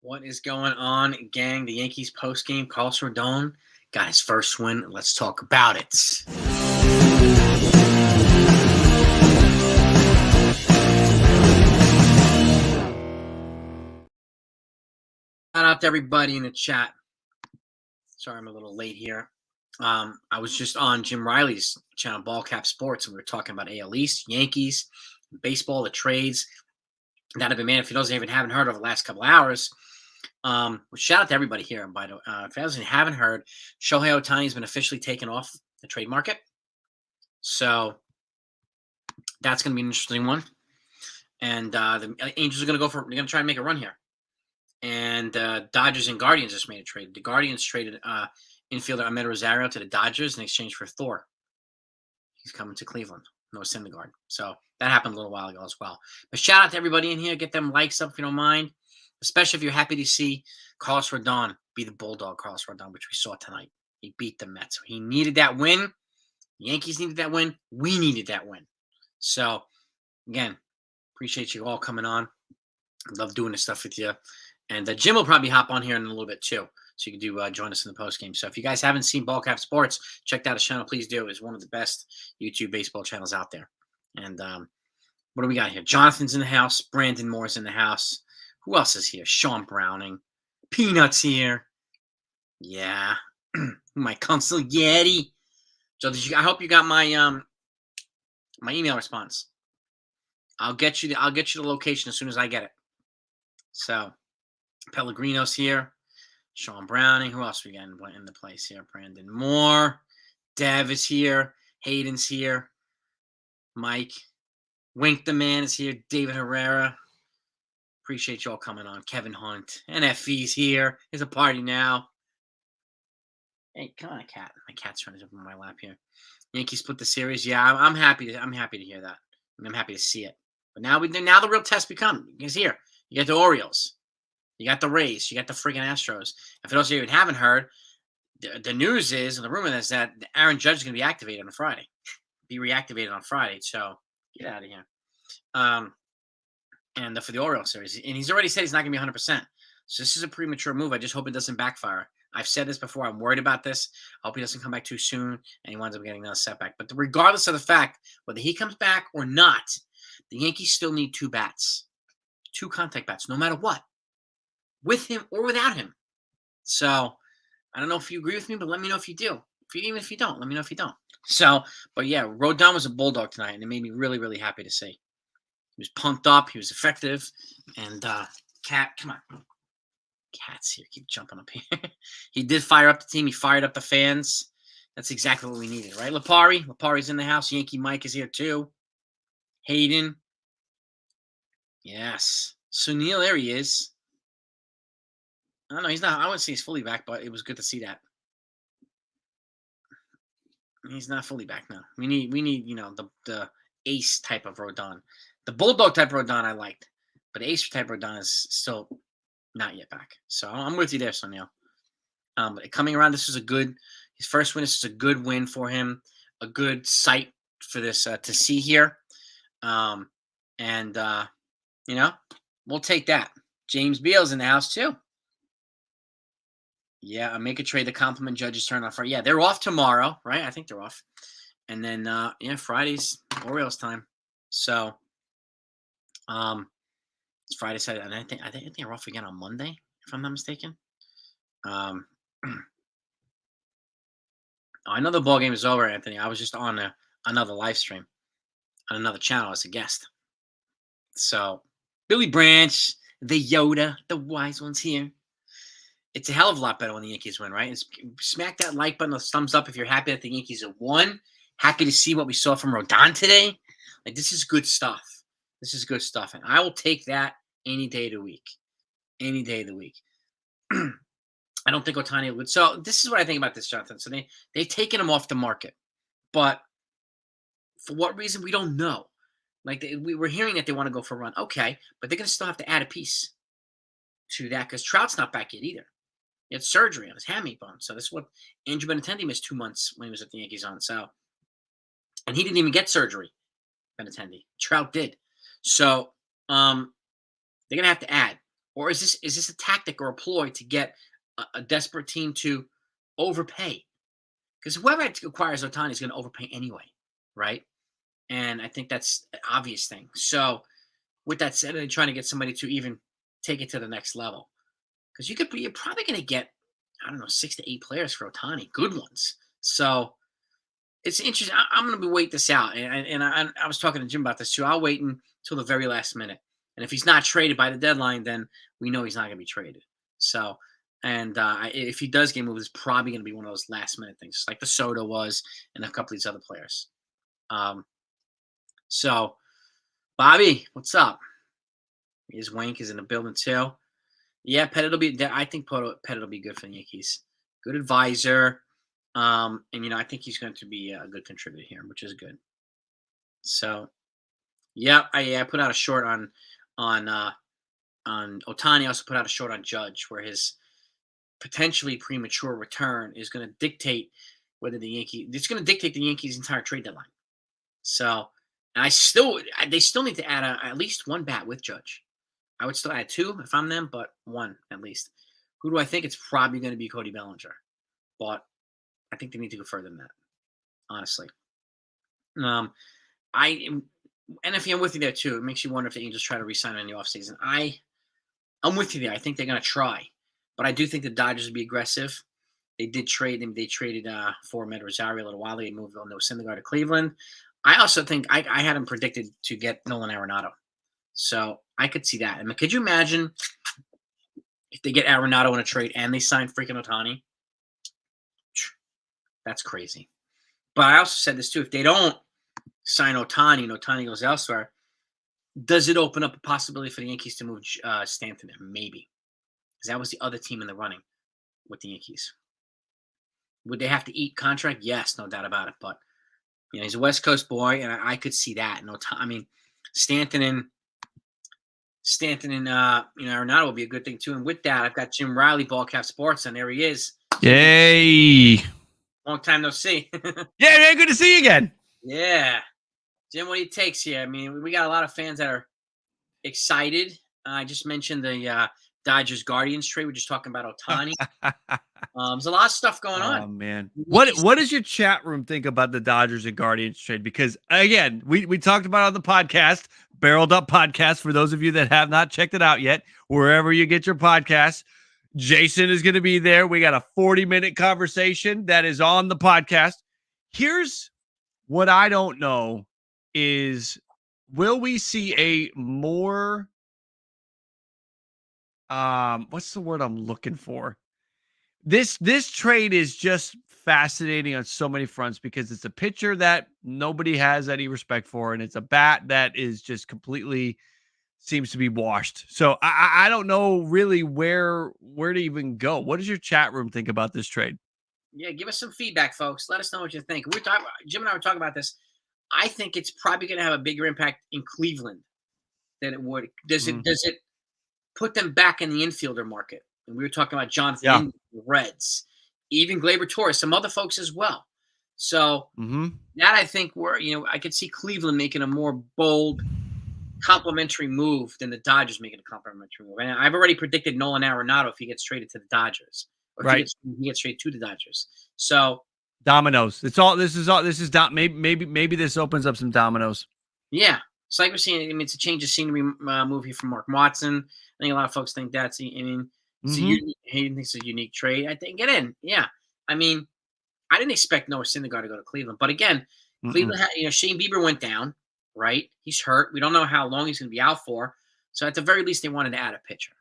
What is going on, gang? The Yankees post-game, Carlos Rodon got his first win. Let's talk about it. Shout out to everybody in the chat. Sorry, I'm a little late here. I was just on Jim Riley's channel, Ball Cap Sports, and we were talking about AL East, Yankees, baseball, the trades that have been made. If you those even haven't heard over the last couple hours, shout out to everybody here. By the way, if you haven't heard, Shohei Ohtani has been officially taken off the trade market, so that's going to be an interesting one. And the Angels are going to they're going to try and make a run here. And Dodgers and Guardians just made a trade. The Guardians traded infielder Ahmed Rosario to the Dodgers in exchange for Thor. He's coming to Cleveland. Noah Syndergaard. So that happened a little while ago as well. But shout out to everybody in here. Get them likes up if you don't mind. Especially if you're happy to see Carlos Rodon be the Bulldog Carlos Rodon, which we saw tonight. He beat the Mets. So he needed that win. The Yankees needed that win. We needed that win. So, again, appreciate you all coming on. Love doing this stuff with you. And Jim will probably hop on here in a little bit too. So you can do join us in the post game. So if you guys haven't seen Ball Cap Sports, check out his channel. Please do. It's one of the best YouTube baseball channels out there. And what do we got here? Jonathan's in the house. Brandon Moore's in the house. Who else is here? Sean Browning. Peanuts here. Yeah. My Council Yeti. So I hope you got my my email response. I'll get you the location as soon as I get it. So Pellegrino's here. Sean Browning. Who else we got in the place here? Brandon Moore. Dev is here. Hayden's here. Mike. Wink the Man is here. David Herrera. Appreciate you all coming on. Kevin Hunt. NFV's here. It's a party now. Hey, come on, cat. My cat's trying to jump on my lap here. Yankees split the series. Yeah, I'm happy to hear that. I'm happy to see it. But now the real test is here. You got the Orioles. You got the Rays. You got the freaking Astros. And for those of you who haven't heard, the news is, and the rumor is that Aaron Judge is going to be activated on Friday. Be reactivated on Friday. So get out of here. And for the Orioles series. And he's already said he's not going to be 100%. So this is a premature move. I just hope it doesn't backfire. I've said this before. I'm worried about this. I hope he doesn't come back too soon and he winds up getting another setback. But regardless of the fact, whether he comes back or not, the Yankees still need 2 bats. 2 contact bats, no matter what. With him or without him. So, I don't know if you agree with me, but let me know if you do. Even if you don't, let me know if you don't. So, but yeah, Rodon was a Bulldog tonight, and it made me really, really happy to see. He was pumped up. He was effective. And, Cat, come on. Cat's here. Keep jumping up here. He did fire up the team. He fired up the fans. That's exactly what we needed, right? Lapari's in the house. Yankee Mike is here too. Hayden. Yes. Sunil, there he is. I don't know. He's not. I wouldn't say he's fully back, but it was good to see that. He's not fully back now. We need, the ace type of Rodon. The Bulldog type of Rodon I liked, but ace type Rodon is still not yet back. So I'm with you there, Sunil. But coming around, his first win. This is a good win for him. A good sight for this to see here. We'll take that. James Beal's in the house too. Yeah, make a trade to compliment Judge's turn on Friday. Yeah, they're off tomorrow, right? I think they're off. And then, Friday's Orioles time. So, it's Friday, Saturday, and I think they're off again on Monday, if I'm not mistaken. I know the ball game is over, Anthony. I was just on another live stream on another channel as a guest. So, Billy Branch, the Yoda, the wise ones here. It's a hell of a lot better when the Yankees win, right? Smack that like button, those thumbs up if you're happy that the Yankees have won. Happy to see what we saw from Rodon today. Like, this is good stuff. This is good stuff. And I will take that any day of the week. Any day of the week. I don't think Ohtani would. So this is what I think about this, Jonathan. So they've taken him off the market. But for what reason, we don't know. Like, we were hearing that they want to go for a run. Okay, but they're going to still have to add a piece to that because Trout's not back yet either. He had surgery on his hammy bone. So this is what Andrew Benintendi missed 2 months when he was at the Yankees on. So, and he didn't even get surgery, Benintendi. Trout did. So they're going to have to add. Or is this a tactic or a ploy to get a desperate team to overpay? Because whoever acquires Otani is going to overpay anyway, right? And I think that's an obvious thing. So with that said, they're trying to get somebody to even take it to the next level. Because you're probably going to get, I don't know, 6 to 8 players for Otani, good ones. So it's interesting. I'm going to be wait this out, and I was talking to Jim about this too. I'll wait until the very last minute, and if he's not traded by the deadline, then we know he's not going to be traded. So, and if he does get moved, it's probably going to be one of those last minute things, like the Soto was, and a couple of these other players. So, Bobby, what's up? His Wank is in the building too. Yeah, Pettit will be. I think Pettit will be good for the Yankees. Good advisor. And I think he's going to be a good contributor here, which is good. So, yeah, I put out a short on Otani. I also put out a short on Judge, where his potentially premature return is going to dictate whether it's going to dictate the Yankees' entire trade deadline. So, and they still need to add at least one bat with Judge. I would still add 2 if I'm them, but 1 at least. Who do I think? It's probably going to be Cody Bellinger, but I think they need to go further than that, honestly. And if I'm with you there too, it makes you wonder if the Angels try to re-sign in the offseason. I'm with you there. I think they're going to try, but I do think the Dodgers would be aggressive. They did trade him. They traded for Med Rosario a little while. They moved Noah Syndergaard to Cleveland. I also think I had him predicted to get Nolan Arenado, so I could see that. I mean, could you imagine if they get Arenado in a trade and they sign freaking Otani? That's crazy. But I also said this too. If they don't sign Otani and Otani goes elsewhere, does it open up a possibility for the Yankees to move Stanton in? Maybe. Because that was the other team in the running with the Yankees. Would they have to eat contract? Yes, no doubt about it. But he's a West Coast boy, and I could see that. Stanton and Arenado will be a good thing too. And with that, I've got Jim Riley, Ballcap Sports, and there he is. Yay! Long time no see. Yeah, man, good to see you again. Yeah. Jim, what do you takes here? I mean, we got a lot of fans that are excited. I just mentioned the Dodgers Guardians trade. We're just talking about Otani. There's a lot of stuff going on. Oh, man. What does your chat room think about the Dodgers and Guardians trade? Because, again, we talked about it on the podcast, Barreled Up Podcast, for those of you that have not checked it out yet, wherever you get your podcasts. Jason is going to be there. We got a 40-minute conversation that is on the podcast. Here's what I don't know is, will we see a more, what's the word I'm looking for? This trade is just fascinating on so many fronts because it's a pitcher that nobody has any respect for, and it's a bat that is just completely seems to be washed. So I don't know really where to even go. What does your chat room think about this trade? Yeah, give us some feedback, folks. Let us know what you think. Jim and I were talking about this. I think it's probably going to have a bigger impact in Cleveland than it would. Does it put them back in the infielder market? And we were talking about Jonathan the Reds, even Gleyber Torres, some other folks as well. So that I think I could see Cleveland making a more bold, complimentary move than the Dodgers making a complimentary move. And I've already predicted Nolan Arenado if he gets traded to the Dodgers, or if he gets traded to the Dodgers. So dominoes. This is maybe this opens up some dominoes. Yeah, it's like we're seeing. I mean, it's a change of scenery move here from Mark Watson. I think a lot of folks think that's. He thinks it's a unique trade. I think yeah. I mean, I didn't expect Noah Syndergaard to go to Cleveland, but again, Cleveland had, Shane Bieber went down. Right, he's hurt. We don't know how long he's going to be out for. So at the very least, they wanted to add a pitcher.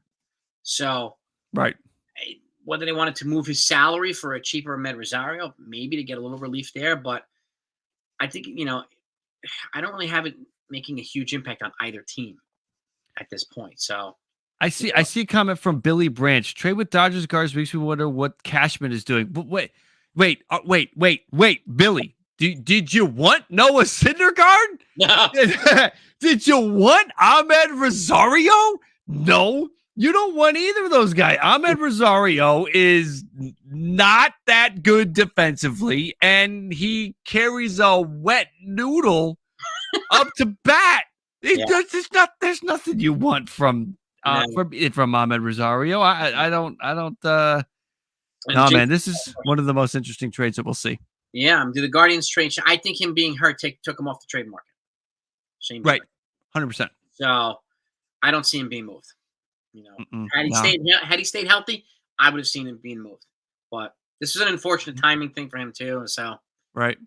So whether they wanted to move his salary for a cheaper Med Rosario, maybe to get a little relief there, but I think I don't really have it making a huge impact on either team at this point. So I see a comment from Billy Branch. Trade with Dodgers Guards makes me wonder what Cashman is doing. But wait, Billy. Did you want Noah Syndergaard? No. Did you want Ahmed Rosario? No, you don't want either of those guys. Ahmed Rosario is not that good defensively, and he carries a wet noodle up to bat. There's nothing you want from From Ahmed Rosario. I don't. No, man, this is one of the most interesting trades that we'll see. Yeah, do the Guardians trade? I think him being hurt took him off the trade market. Shane Bieber. Right, 100%. So I don't see him being moved. Had he No. stayed healthy, I would have seen him being moved. But this was an unfortunate timing thing for him too. So Right.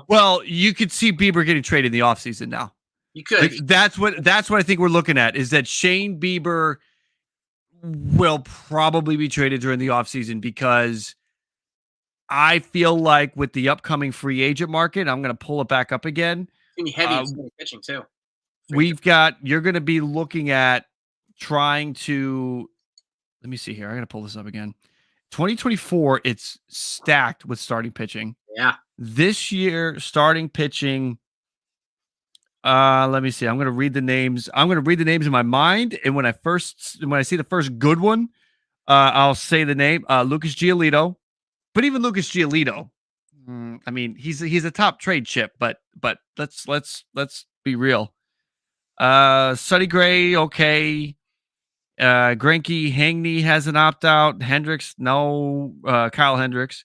Well, you could see Bieber getting traded in the offseason now. You could. Like, that's what I think we're looking at, is that Shane Bieber will probably be traded during the offseason, because I feel like with the upcoming free agent market, I'm going to pull it back up again. It's going to be heavy in pitching too. You're going to be looking at trying to, let me see here. I'm going to pull this up again. 2024, it's stacked with starting pitching. Yeah. This year, starting pitching, let me see. I'm going to read the names. I'm going to read the names in my mind, and when I see the first good one, I'll say the name. Lucas Giolito. But even Lucas Giolito, I mean, he's a top trade chip, but let's be real. Sonny Gray, okay. Greinke, Hangney has an opt-out. Hendricks, no. Kyle Hendricks.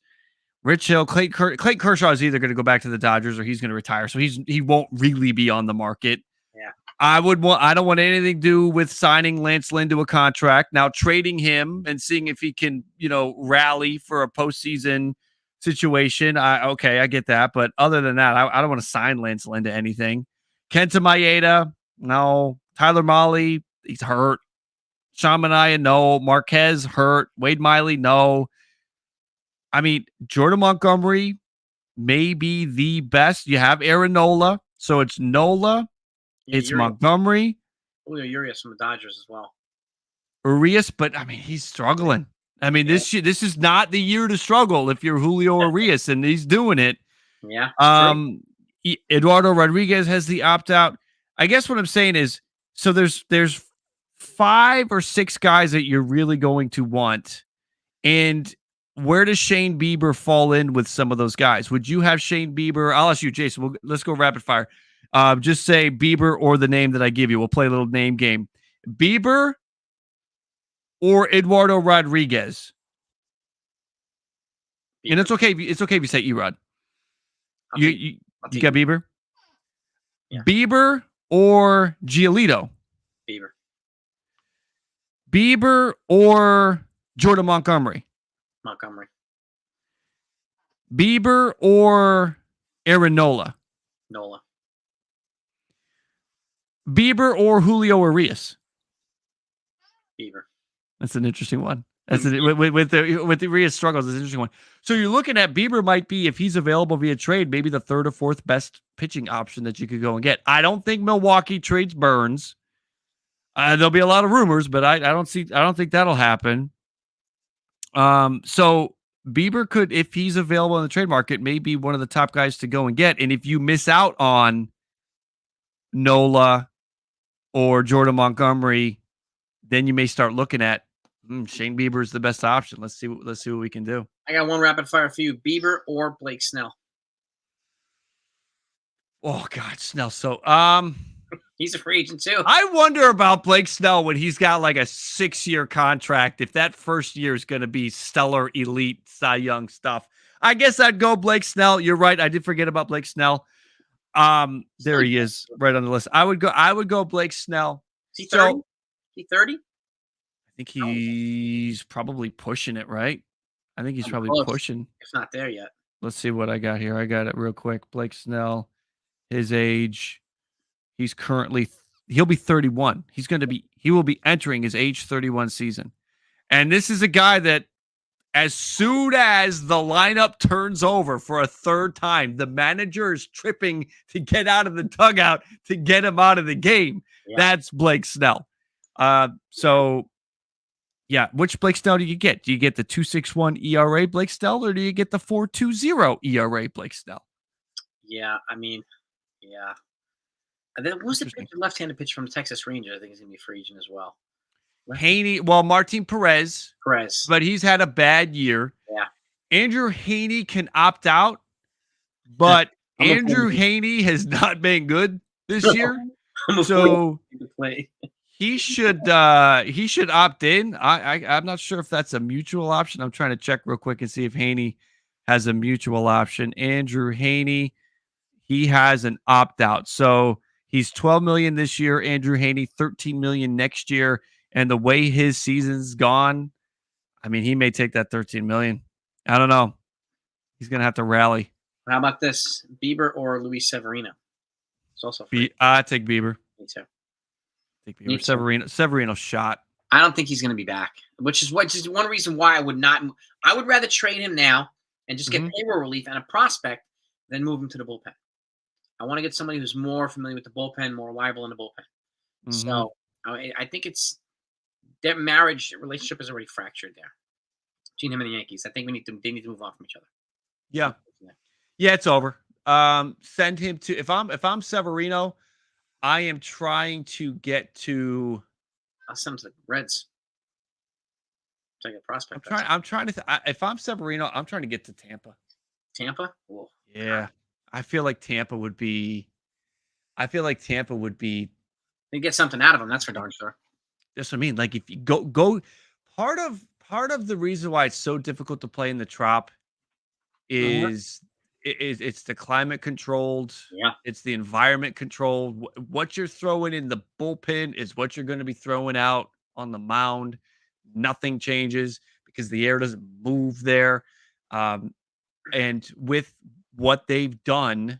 Rich Hill, Clayton Kershaw is either going to go back to the Dodgers or he's going to retire, so he won't really be on the market. Yeah. I don't want anything to do with signing Lance Lynn to a contract. Now, trading him and seeing if he can, rally for a postseason situation. I get that. But other than that, I don't want to sign Lance Lynn to anything. Kenta Maeda, no. Tyler Mahle, he's hurt. Sean Manaea, no. Marquez, hurt. Wade Miley, no. I mean, Jordan Montgomery may be the best. You have Aaron Nola. So it's Nola. It's Montgomery. Julio Urias from the Dodgers as well. Urias, but I mean, he's struggling. I mean, this is not the year to struggle if you're Julio Urias, and he's doing it. Yeah. Eduardo Rodriguez has the opt-out. I guess what I'm saying is, so there's 5 or 6 guys that you're really going to want. And where does Shane Bieber fall in with some of those guys? Would you have Shane Bieber? I'll ask you, Jason. Let's go rapid fire. Just say Bieber or the name that I give you. We'll play a little name game. Bieber or Eduardo Rodriguez? Bieber. And it's okay. It's okay if you say Erod. You got Bieber? Yeah. Bieber or Giolito? Bieber or Jordan Montgomery? Montgomery. Bieber or Aaron Nola? Nola. Bieber or Julio Urias? Bieber. That's an interesting one. With the Urias struggles, it's an interesting one. So you're looking at Bieber might be, if he's available via trade, maybe the 3rd or 4th best pitching option that you could go and get. I don't think Milwaukee trades Burns. There'll be a lot of rumors, but I don't think that'll happen. So Bieber could, if he's available in the trade market, may be one of the top guys to go and get. And if you miss out on Nola or Jordan Montgomery, then you may start looking at Shane Bieber is the best option. Let's see what we can do. I got one rapid fire for you: Bieber or Blake Snell? Oh God, Snell. So he's a free agent too. I wonder about Blake Snell when he's got like a 6-year contract. If that first year is going to be stellar, elite, Cy Young stuff, I guess I'd go Blake Snell. You're right. I did forget about Blake Snell. There he is, right on the list. I would go Blake Snell. Is he 30? He 30? I think he's probably pushing it, right? I think he's probably pushing. It's not there yet. Let's see what I got here. I got it real quick. Blake Snell, his age. He'll be 31. He will be entering his age 31 season. And this is a guy that, as soon as the lineup turns over for a 3rd time, the manager is tripping to get out of the dugout to get him out of the game. Yeah. That's Blake Snell. So yeah, which Blake Snell do you get? Do you get the 2.61 ERA Blake Snell, or do you get the 4.20 ERA Blake Snell? Yeah, I mean, yeah. And then who's the left-handed pitcher from the Texas Rangers? I think he's going to be free agent as well. Haney, Martin Perez, but he's had a bad year. Yeah. Andrew Haney can opt out, but Andrew Haney has not been good this year. So He should opt in. I'm not sure if that's a mutual option. I'm trying to check real quick and see if Haney has a mutual option. Andrew Haney, he has an opt out. So he's 12 million this year. Andrew Haney, 13 million next year. And the way his season's gone, I mean, he may take that 13 million. I don't know. He's gonna have to rally. How about this? Bieber or Luis Severino? It's also free. I take Bieber. Me too. Take Bieber. Me too. Severino shot. I don't think he's going to be back, which is one reason why I would not. I would rather trade him now and just get payroll relief and a prospect than move him to the bullpen. I want to get somebody who's more familiar with the bullpen, more reliable in the bullpen. So I think their marriage relationship is already fractured there between him and the Yankees. I think they need to move on from each other. Yeah, it's over. Send him to if I'm Severino, I am trying to get to. I'll send him to the Reds. Take a prospect. I'm trying to. If I'm Severino, I'm trying to get to Tampa. Tampa? Whoa. Yeah, I feel like Tampa would be. They get something out of him. That's for darn sure. That's what I mean. Like if you go, part of the reason why it's so difficult to play in the Trop is it's the climate controlled. Yeah. It's the environment controlled. What you're throwing in the bullpen is what you're going to be throwing out on the mound. Nothing changes because the air doesn't move there. And with what they've done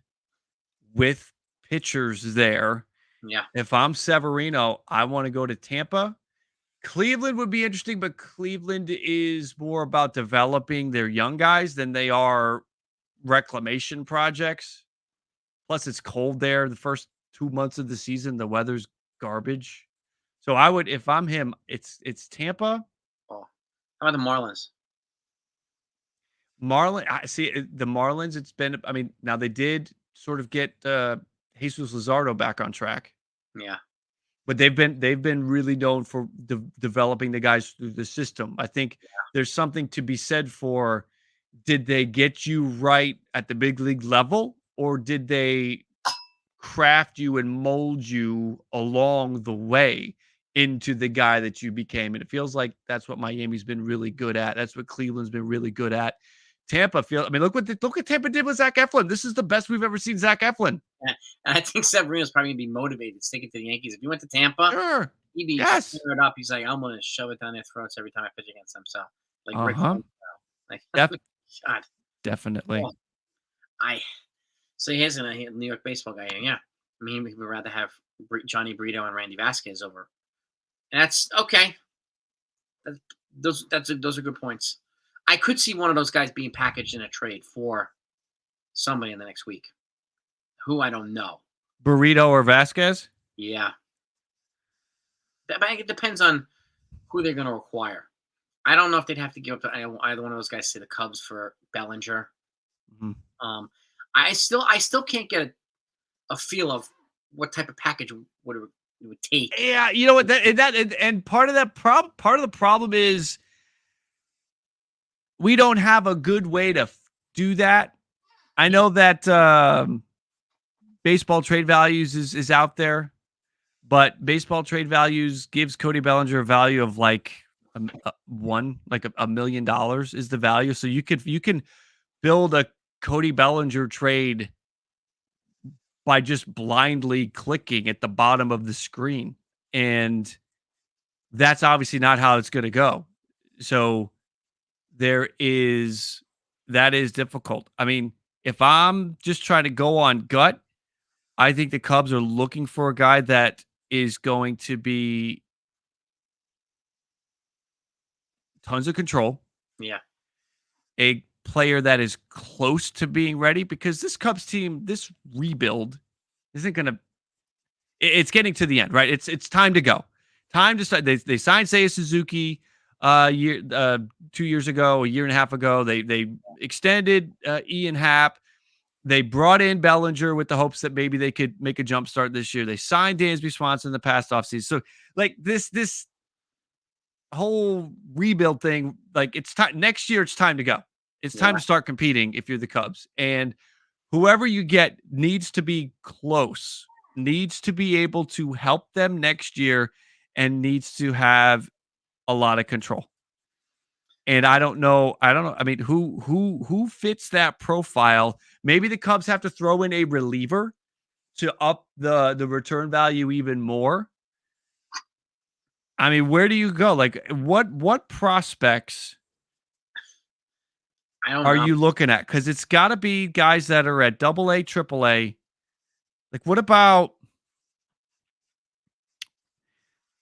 with pitchers there, if I'm Severino, I want to go to Tampa. Cleveland would be interesting, but Cleveland is more about developing their young guys than they are reclamation projects. Plus, it's cold there the first 2 months of the season. The weather's garbage. So I would, if I'm him, it's Tampa. Oh, how about the Marlins? I see the Marlins. It's been, I mean, now they did sort of get Jesus Luzardo back on track. Yeah. But they've been really known for developing the guys through the system. I think there's something to be said for, did they get you right at the big league level, or did they craft you and mold you along the way into the guy that you became? And it feels like that's what Miami's been really good at. That's what Cleveland's been really good at. Tampa look what Tampa did with Zach Eflin. This is the best we've ever seen Zach Eflin. Yeah. And I think Severino's probably going to be motivated sticking to the Yankees. If you went to Tampa, he'd be stirred up. He's like, I'm going to shove it down their throats every time I pitch against them. So, like, Rick God. Definitely. So here's a New York baseball guy. Yeah. I mean, we would rather have Johnny Brito and Randy Vasquez over. And that's okay. Those are good points. I could see one of those guys being packaged in a trade for somebody in the next week. Who I don't know. Burrito or Vasquez? Yeah. It depends on who they're going to acquire. I don't know if they'd have to give up either one of those guys to the Cubs for Bellinger. I still can't get a feel of what type of package it would take. Yeah, you know what? And part of the problem is we don't have a good way to do that. I know that Baseball Trade Values is out there, but Baseball Trade Values gives Cody Bellinger a value of like $1 million is the value. So you can build a Cody Bellinger trade by just blindly clicking at the bottom of the screen. And that's obviously not how it's going to go. So that is difficult. I mean, if I'm just trying to go on gut, I think the Cubs are looking for a guy that is going to be tons of control. Yeah. A player that is close to being ready, because this Cubs team, this rebuild isn't going to, it's getting to the end, right? It's time to go. Time to start. They signed Seiya Suzuki 2 years ago, a year and a half ago. They extended Ian Happ. They brought in Bellinger with the hopes that maybe they could make a jump start this year. They signed Dansby Swanson in the past offseason. So like this whole rebuild thing, like it's time next year, it's time to go. It's time to start competing if you're the Cubs. And whoever you get needs to be close, needs to be able to help them next year and needs to have a lot of control. And I don't know. I mean, who fits that profile? Maybe the Cubs have to throw in a reliever to up the return value even more. I mean, where do you go? Like, what prospects I don't are know. you looking at? Because it's got to be guys that are at AA, AAA. Like, what about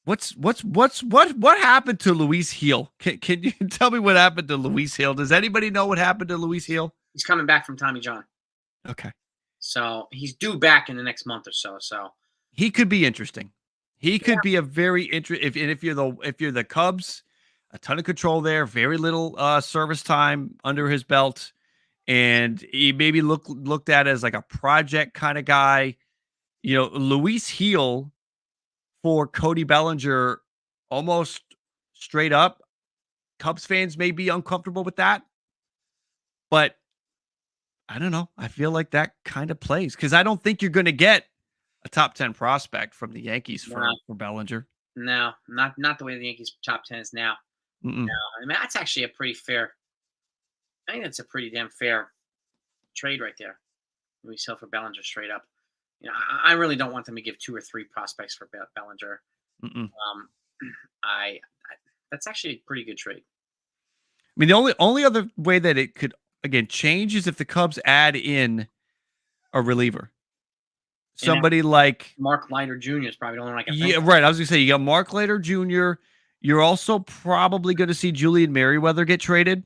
what happened to Luis Heel? Can you tell me what happened to Luis Heel? Does anybody know what happened to Luis Heel? He's coming back from Tommy John. Okay. So he's due back in the next month or so. So He could be interesting. He could be a very interesting. If you're the Cubs, a ton of control there, very little service time under his belt, and he maybe looked at as like a project kind of guy. You know, Luis Heel for Cody Bellinger, almost straight up. Cubs fans may be uncomfortable with that, but I don't know. I feel like that kind of plays because I don't think you're going to get a top 10 prospect from the Yankees for Bellinger. no, not the way the Yankees top 10 is now. Mm-mm. No, I mean that's actually a pretty fair. I think that's a pretty damn fair trade right there. We sell for Bellinger straight up. You know, I really don't want them to give 2 or 3 prospects for Bellinger. Mm-mm. I that's actually a pretty good trade. I mean, the only other way that it could again change is if the Cubs add in a reliever, somebody like Mark Leiter Jr. is probably the only one I can think of. right. I was gonna say you got Mark Leiter Jr. You're also probably going to see Julian Merriweather get traded.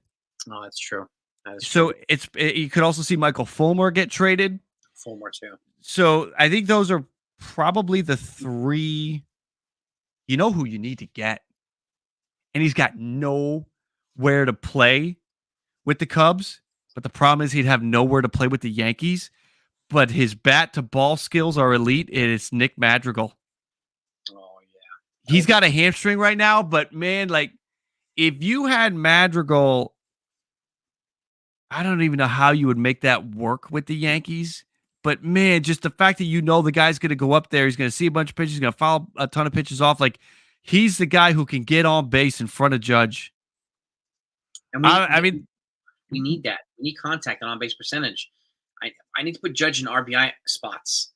Oh, that's true. That is So true. you could also see Michael Fulmer get traded. Fulmer too. So I think those are probably the 3. You know who you need to get, and he's got nowhere to play with the Cubs. But the problem is he'd have nowhere to play with the Yankees. But his bat to ball skills are elite. And it's Nick Madrigal. Oh yeah. He's got a hamstring right now, but man, like if you had Madrigal, I don't even know how you would make that work with the Yankees. But man, just the fact that the guy's going to go up there, he's going to see a bunch of pitches, he's going to foul a ton of pitches off. Like he's the guy who can get on base in front of Judge. And I mean, we need that. We need contact and on base percentage. I need to put Judge in RBI spots.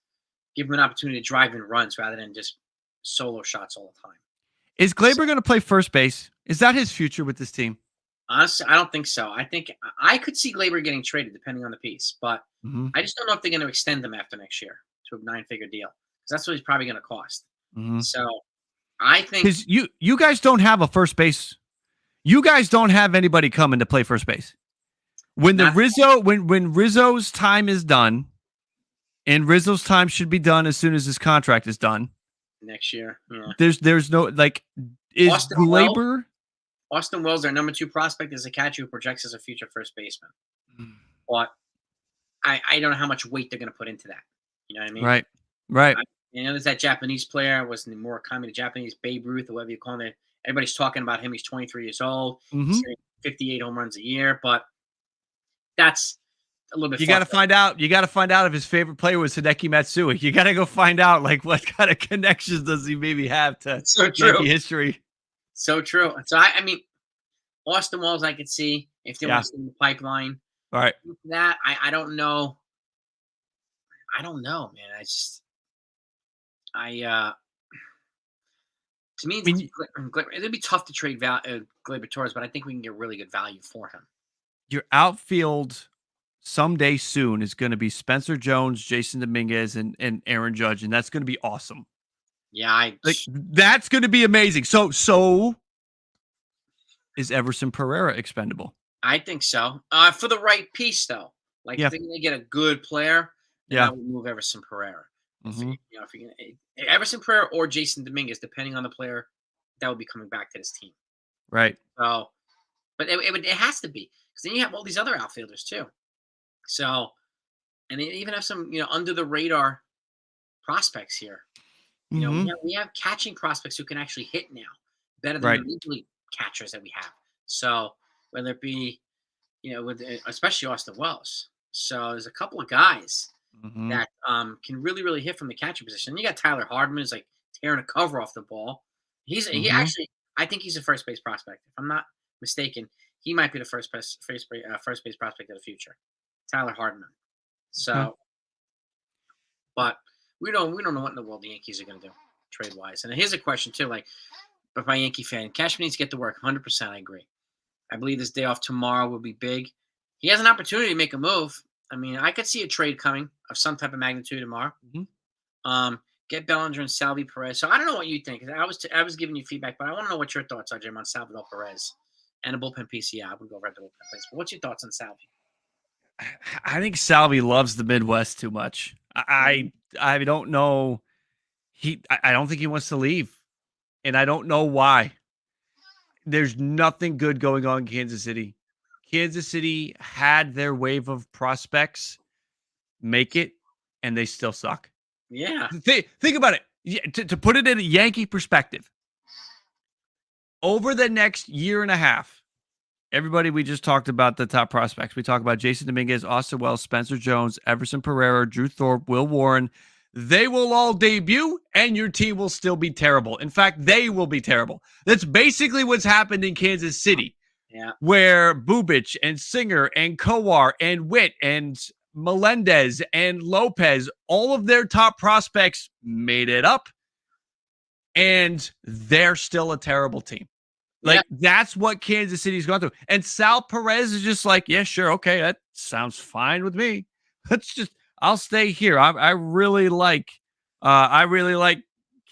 Give him an opportunity to drive in runs rather than just solo shots all the time. is Glaber going to play first base? Is that his future with this team? Honestly, I don't think so. I think I could see Glaber getting traded depending on the piece, but I just don't know if they're going to extend him after next year to a 9-figure deal because that's what he's probably going to cost. So I think because you guys don't have a first base. You guys don't have anybody coming to play first base. When when Rizzo's time is done, and Rizzo's time should be done as soon as his contract is done next year. Yeah. There's no like is Glaber. Austin Wells, their number 2 prospect, is a catcher who projects as a future first baseman. But I don't know how much weight they're going to put into that. You know what I mean? Right. There's that Japanese player, was Murakami, the Japanese Babe Ruth, or whatever you call him. Everybody's talking about him. He's 23 years old. He's 58 home runs a year, but that's a little bit. You got to find out. You got to find out if his favorite player was Hideki Matsui. You got to go find out like what kind of connections does he maybe have to Yankee history. So true. So I mean, Austin Wells, I could see if they want to in the pipeline. All right. That I don't know. I don't know, man. To me, it'd be tough to trade Gleyber Torres, but I think we can get really good value for him. Your outfield someday soon is going to be Spencer Jones, Jason Dominguez, and Aaron Judge, and that's going to be awesome. Yeah, that's going to be amazing. So is Everson Pereira expendable? I think so. For the right piece, though. Like if they're going to get a good player, then I would move Everson Pereira. If you're Everson Pereira or Jason Dominguez, depending on the player that would be coming back to this team. Right. So, but it has to be because then you have all these other outfielders too. So, and they even have some under the radar prospects here. We have catching prospects who can actually hit now better than the major league catchers that we have. So whether it be with especially Austin Wells. So there's a couple of guys that can really hit from the catcher position. You got Tyler Hardman who's like tearing a cover off the ball. He actually, I think he's a first base prospect. If I'm not mistaken, he might be the first base prospect of the future. Tyler Hardman. Okay. So, but we don't know what in the world the Yankees are going to do trade wise. And here's a question too, like, if I'm a Yankee fan, Cashman needs to get to work. 100%, I agree. I believe this day off tomorrow will be big. He has an opportunity to make a move. I mean, I could see a trade coming of some type of magnitude tomorrow. Mhm. Get Bellinger and Salvi Perez. So I don't know what you think. I was giving you feedback, but I want to know what your thoughts are, Jim, on Salvador Perez and a bullpen piece. Yeah, I would go right to bullpen place. But what's your thoughts on Salvi? I think Salvi loves the Midwest too much. I don't know. I don't think he wants to leave, and I don't know why. There's nothing good going on in Kansas City. Kansas City had their wave of prospects make it, and they still suck. Yeah, Think about it. Yeah, to put it in a Yankee perspective, over the next year and a half, everybody, we just talked about the top prospects. We talked about Jason Dominguez, Austin Wells, Spencer Jones, Everson Pereira, Drew Thorpe, Will Warren. They will all debut, and your team will still be terrible. In fact, they will be terrible. That's basically what's happened in Kansas City, yeah, where Bubich and Singer and Kowar and Witt and Melendez and Lopez, all of their top prospects made it up, and they're still a terrible team. yeah. Like, that's what Kansas City's gone through. And Sal Perez is just like, yeah, sure, okay, that sounds fine with me. I'll stay here. I really like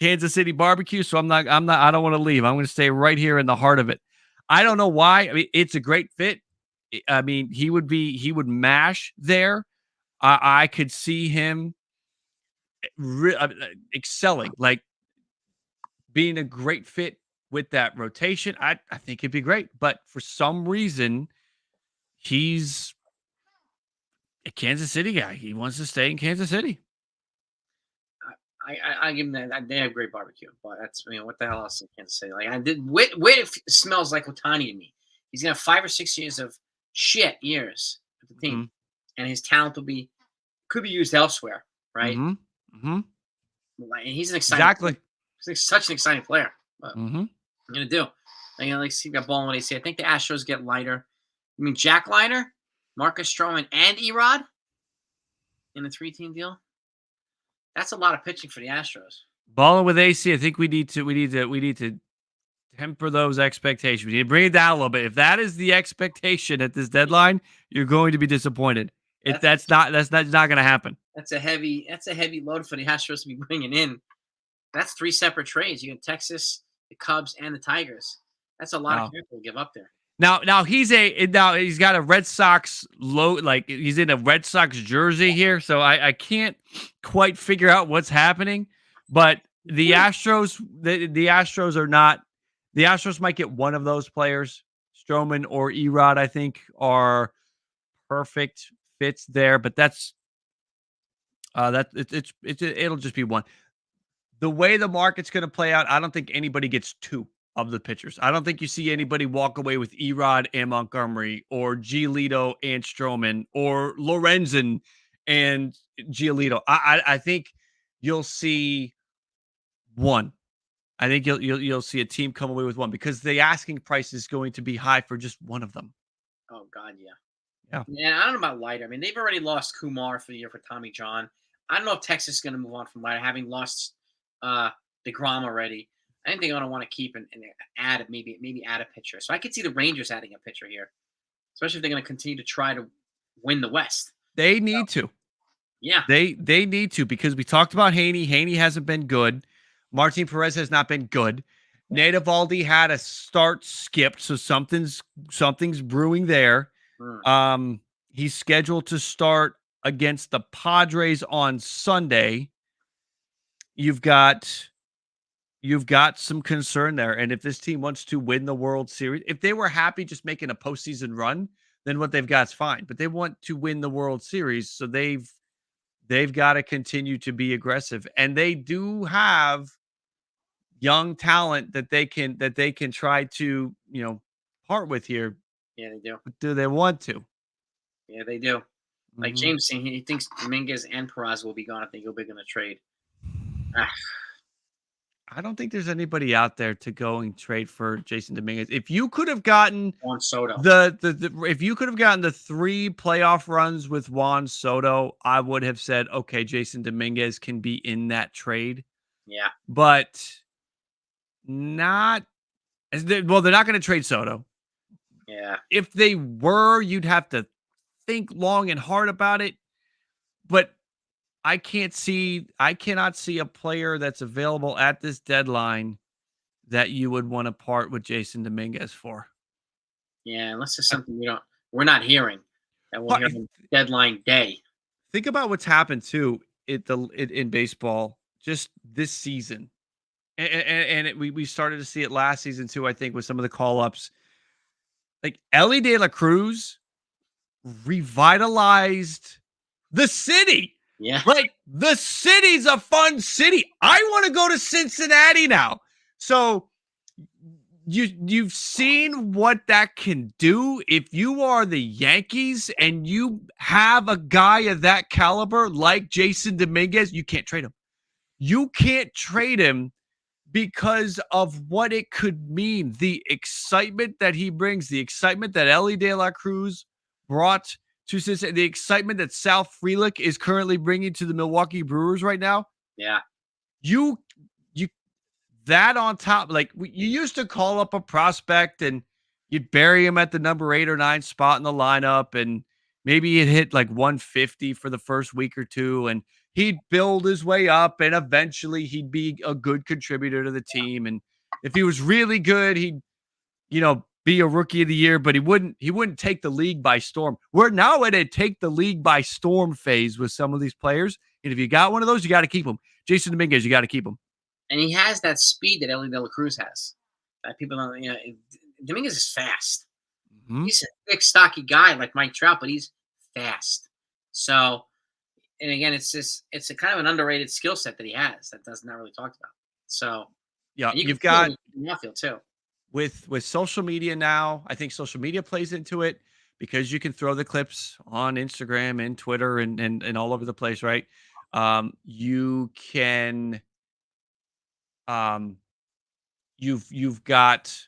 Kansas City barbecue, so I don't want to leave. I'm going to stay right here in the heart of it. I don't know why. I mean, it's a great fit. I mean, he would mash there. I could see him excelling, like being a great fit with that rotation. I think it'd be great. But for some reason, he's a Kansas City guy. He wants to stay in Kansas City. I give them that. They have great barbecue, but that's, what the hell else can I say? Like, I did. Witt smells like Otani to me. He's gonna have 5 or 6 years of shit years with the team, Mm-hmm. and his talent could be used elsewhere, right? Mm-hmm. Mm-hmm. Like, and he's an exciting. Exactly. He's such an exciting player. But Mm-hmm. I'm gonna do. Like, see that ball when they say. I think the Astros get lighter. I mean, Jack Leiter, Marcus Stroman, and Erod in a 3-team deal. That's a lot of pitching for the Astros. Balling with AC, I think we need to temper those expectations. We need to bring it down a little bit. If that is the expectation at this deadline, you're going to be disappointed. If that's not going to happen. That's a heavy load for the Astros to be bringing in. That's 3 separate trades. You got Texas, the Cubs, and the Tigers. That's a lot of capital to give up there. Now he's got a Red Sox he's in a Red Sox jersey here, so I can't quite figure out what's happening. But the Astros, the Astros might get one of those players, Stroman or Erod, I think, are perfect fits there. But it'll just be one. The way the market's going to play out, I don't think anybody gets 2 of the pitchers. I don't think you see anybody walk away with Erod and Montgomery or Giolito and Stroman or Lorenzen and Giolito. I think you'll see one. I think you'll see a team come away with one because the asking price is going to be high for just one of them. Oh God, yeah. Yeah. Yeah, I don't know about Leiter. I mean, they've already lost Kumar for the year for Tommy John. I don't know if Texas is going to move on from Leiter, having lost DeGrom already. I think they're going to want to keep and add maybe add a pitcher. So I could see the Rangers adding a pitcher here, especially if they're going to continue to try to win the West. They need to. Yeah. They need to, because we talked about Haney. Haney hasn't been good. Martin Perez has not been good. Nate Eovaldi had a start skipped, so something's brewing there. He's scheduled to start against the Padres on Sunday. You've got some concern there. And if this team wants to win the World Series, if they were happy just making a postseason run, then what they've got is fine. But they want to win the World Series, so they've got to continue to be aggressive. And they do have young talent that they can try to, part with here. Yeah, they do. But do they want to? Yeah, they do. Like James saying, he thinks Dominguez and Peraza will be gone if they go big on a trade. I don't think there's anybody out there to go and trade for Jason Dominguez. If you could have gotten Juan Soto. if you could have gotten the 3 playoff runs with Juan Soto, I would have said, okay, Jason Dominguez can be in that trade. Yeah. But not well, they're not going to trade Soto. Yeah. If they were, you'd have to think long and hard about it. But I cannot see a player that's available at this deadline that you would want to part with Jason Dominguez for. Yeah, unless it's something we're not hearing, that we'll hear on deadline day. Think about what's happened too in baseball just this season, and we started to see it last season too. I think with some of the call ups, like Ellie De La Cruz revitalized the city. Yeah. Like the city's a fun city. I want to go to Cincinnati now. So you've seen what that can do if you are the Yankees and you have a guy of that caliber like Jason Dominguez. You can't trade him. You can't trade him because of what it could mean. The excitement that he brings, the excitement that Ellie De La Cruz brought to Cincinnati, the excitement that Sal Frelick is currently bringing to the Milwaukee Brewers right now. Yeah. You that on top, like you used to call up a prospect and you'd bury him at the number 8 or 9 spot in the lineup, and maybe he'd hit like 150 for the first week or two, and he'd build his way up, and eventually he'd be a good contributor to the team. And if he was really good, he'd, be a rookie of the year, but he wouldn't take the league by storm. We're now at a take the league by storm phase with some of these players. And if you got one of those, you got to keep them. Jason Dominguez, you got to keep him. And he has that speed that Ellie De La Cruz has. That people don't, Dominguez is fast. Mm-hmm. He's a big, stocky guy like Mike Trout, but he's fast. So, and again, it's a kind of an underrated skill set that he has that does not really talked about. So, yeah, you've got the outfield too. With social media now, I think social media plays into it because you can throw the clips on Instagram and Twitter and all over the place, right? You can. You've got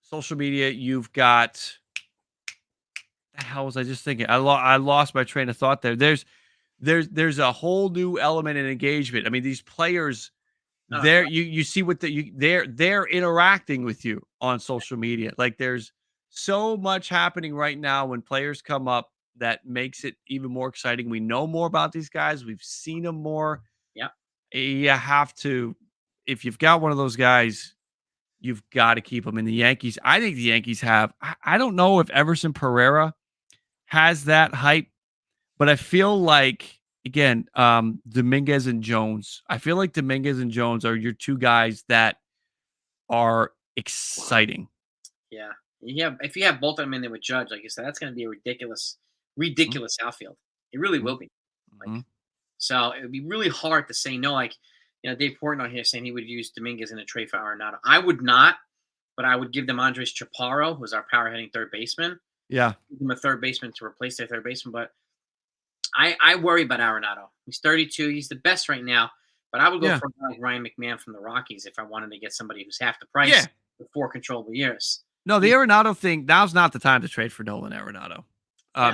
social media. You've got. The hell was I just thinking? I lost my train of thought there. There's a whole new element in engagement. I mean, these players, you see what they're interacting with you on social media. Like there's so much happening right now when players come up that makes it even more exciting. We know more about these guys. We've seen them more. Yeah. You have to, if you've got one of those guys, you've got to keep them. In the Yankees, I think the Yankees have, I don't know if Everson Pereira has that hype, but I feel like, again, Dominguez and Jones. I feel like Dominguez and Jones are your two guys that are exciting. Yeah. If you have both of them in there with Judge, like you said, that's going to be a ridiculous outfield. It really will be. Like, so it would be really hard to say no. Like, Dave Portnoy here saying he would use Dominguez in a trade for Arenado. I would not, but I would give them Andres Chaparro, who's our power hitting third baseman. Yeah. Give them a third baseman to replace their third baseman, but I worry about Arenado. He's 32. He's the best right now. But I would go for like Ryan McMahon from the Rockies if I wanted to get somebody who's half the price for 4 controllable years. No, the Arenado thing, now's not the time to trade for Nolan Arenado.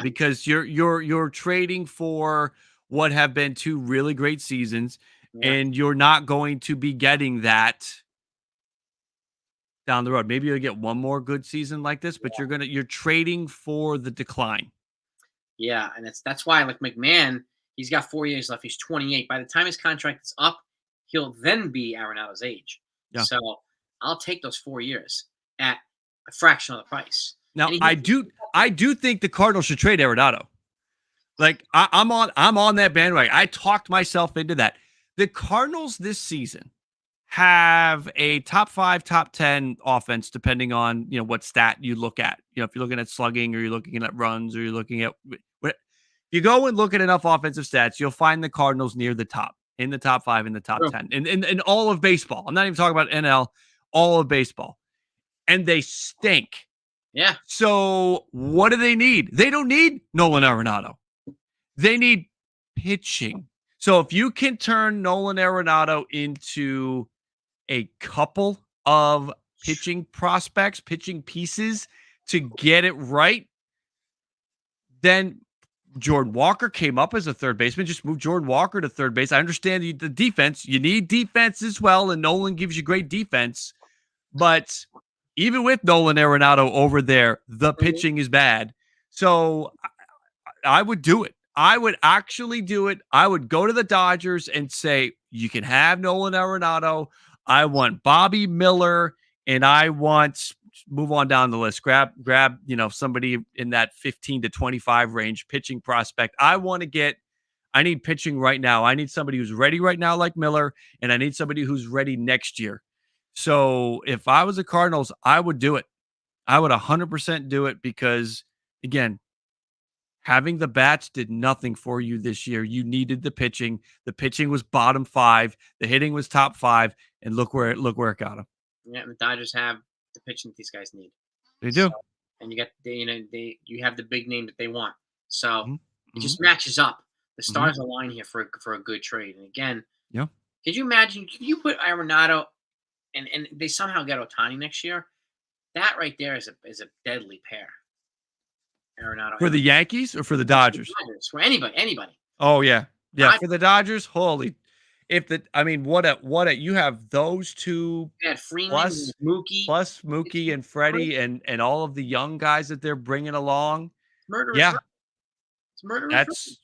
Because you're trading for what have been 2 really great seasons, and you're not going to be getting that down the road. Maybe you'll get one more good season like this, but you're trading for the decline. Yeah, and that's why, like McMahon, he's got 4 years left. He's 28. By the time his contract is up, he'll then be Arenado's age. Yeah. So I'll take those 4 years at a fraction of the price. Now, I do think the Cardinals should trade Arenado. Like I'm on that bandwagon. I talked myself into that. The Cardinals this season have a top 5, top 10 offense, depending on, what stat you look at. If you're looking at slugging or you're looking at runs or you're looking at what you go and look at enough offensive stats, you'll find the Cardinals near the top, in the top 5, in the top 10, in all of baseball. I'm not even talking about NL, all of baseball. And they stink. Yeah. So what do they need? They don't need Nolan Arenado. They need pitching. So if you can turn Nolan Arenado into a couple of pitching prospects, pitching pieces to get it right, then Jordan Walker came up as a third baseman. Just move Jordan Walker to third base. I understand the defense. You need defense as well, and Nolan gives you great defense. But even with Nolan Arenado over there, the pitching is bad. So I would do it. I would actually do it. I would go to the Dodgers and say, you can have Nolan Arenado. I want Bobby Miller, and I want move on down the list. Grab, somebody in that 15 to 25 range pitching prospect. I need pitching right now. I need somebody who's ready right now, like Miller, and I need somebody who's ready next year. So if I was the Cardinals, I would do it. I would 100% do it because, again, having the bats did nothing for you this year. You needed the pitching. The pitching was bottom 5. The hitting was top 5, and look where it got them. Yeah, and the Dodgers have the pitching that these guys need. They do. So, and you got you have the big name that they want. So it just matches up. The stars align here for a good trade. And again, yeah. Could you imagine if you put Arenado and they somehow get Ohtani next year? That right there is a deadly pair. Arenado for the Yankees or for the Dodgers? For anybody. Oh yeah, for the Dodgers. Holy, what you have those two Freeman, plus Mookie and Freddie and all of the young guys that they're bringing along. Murderous. Yeah, it's murderous.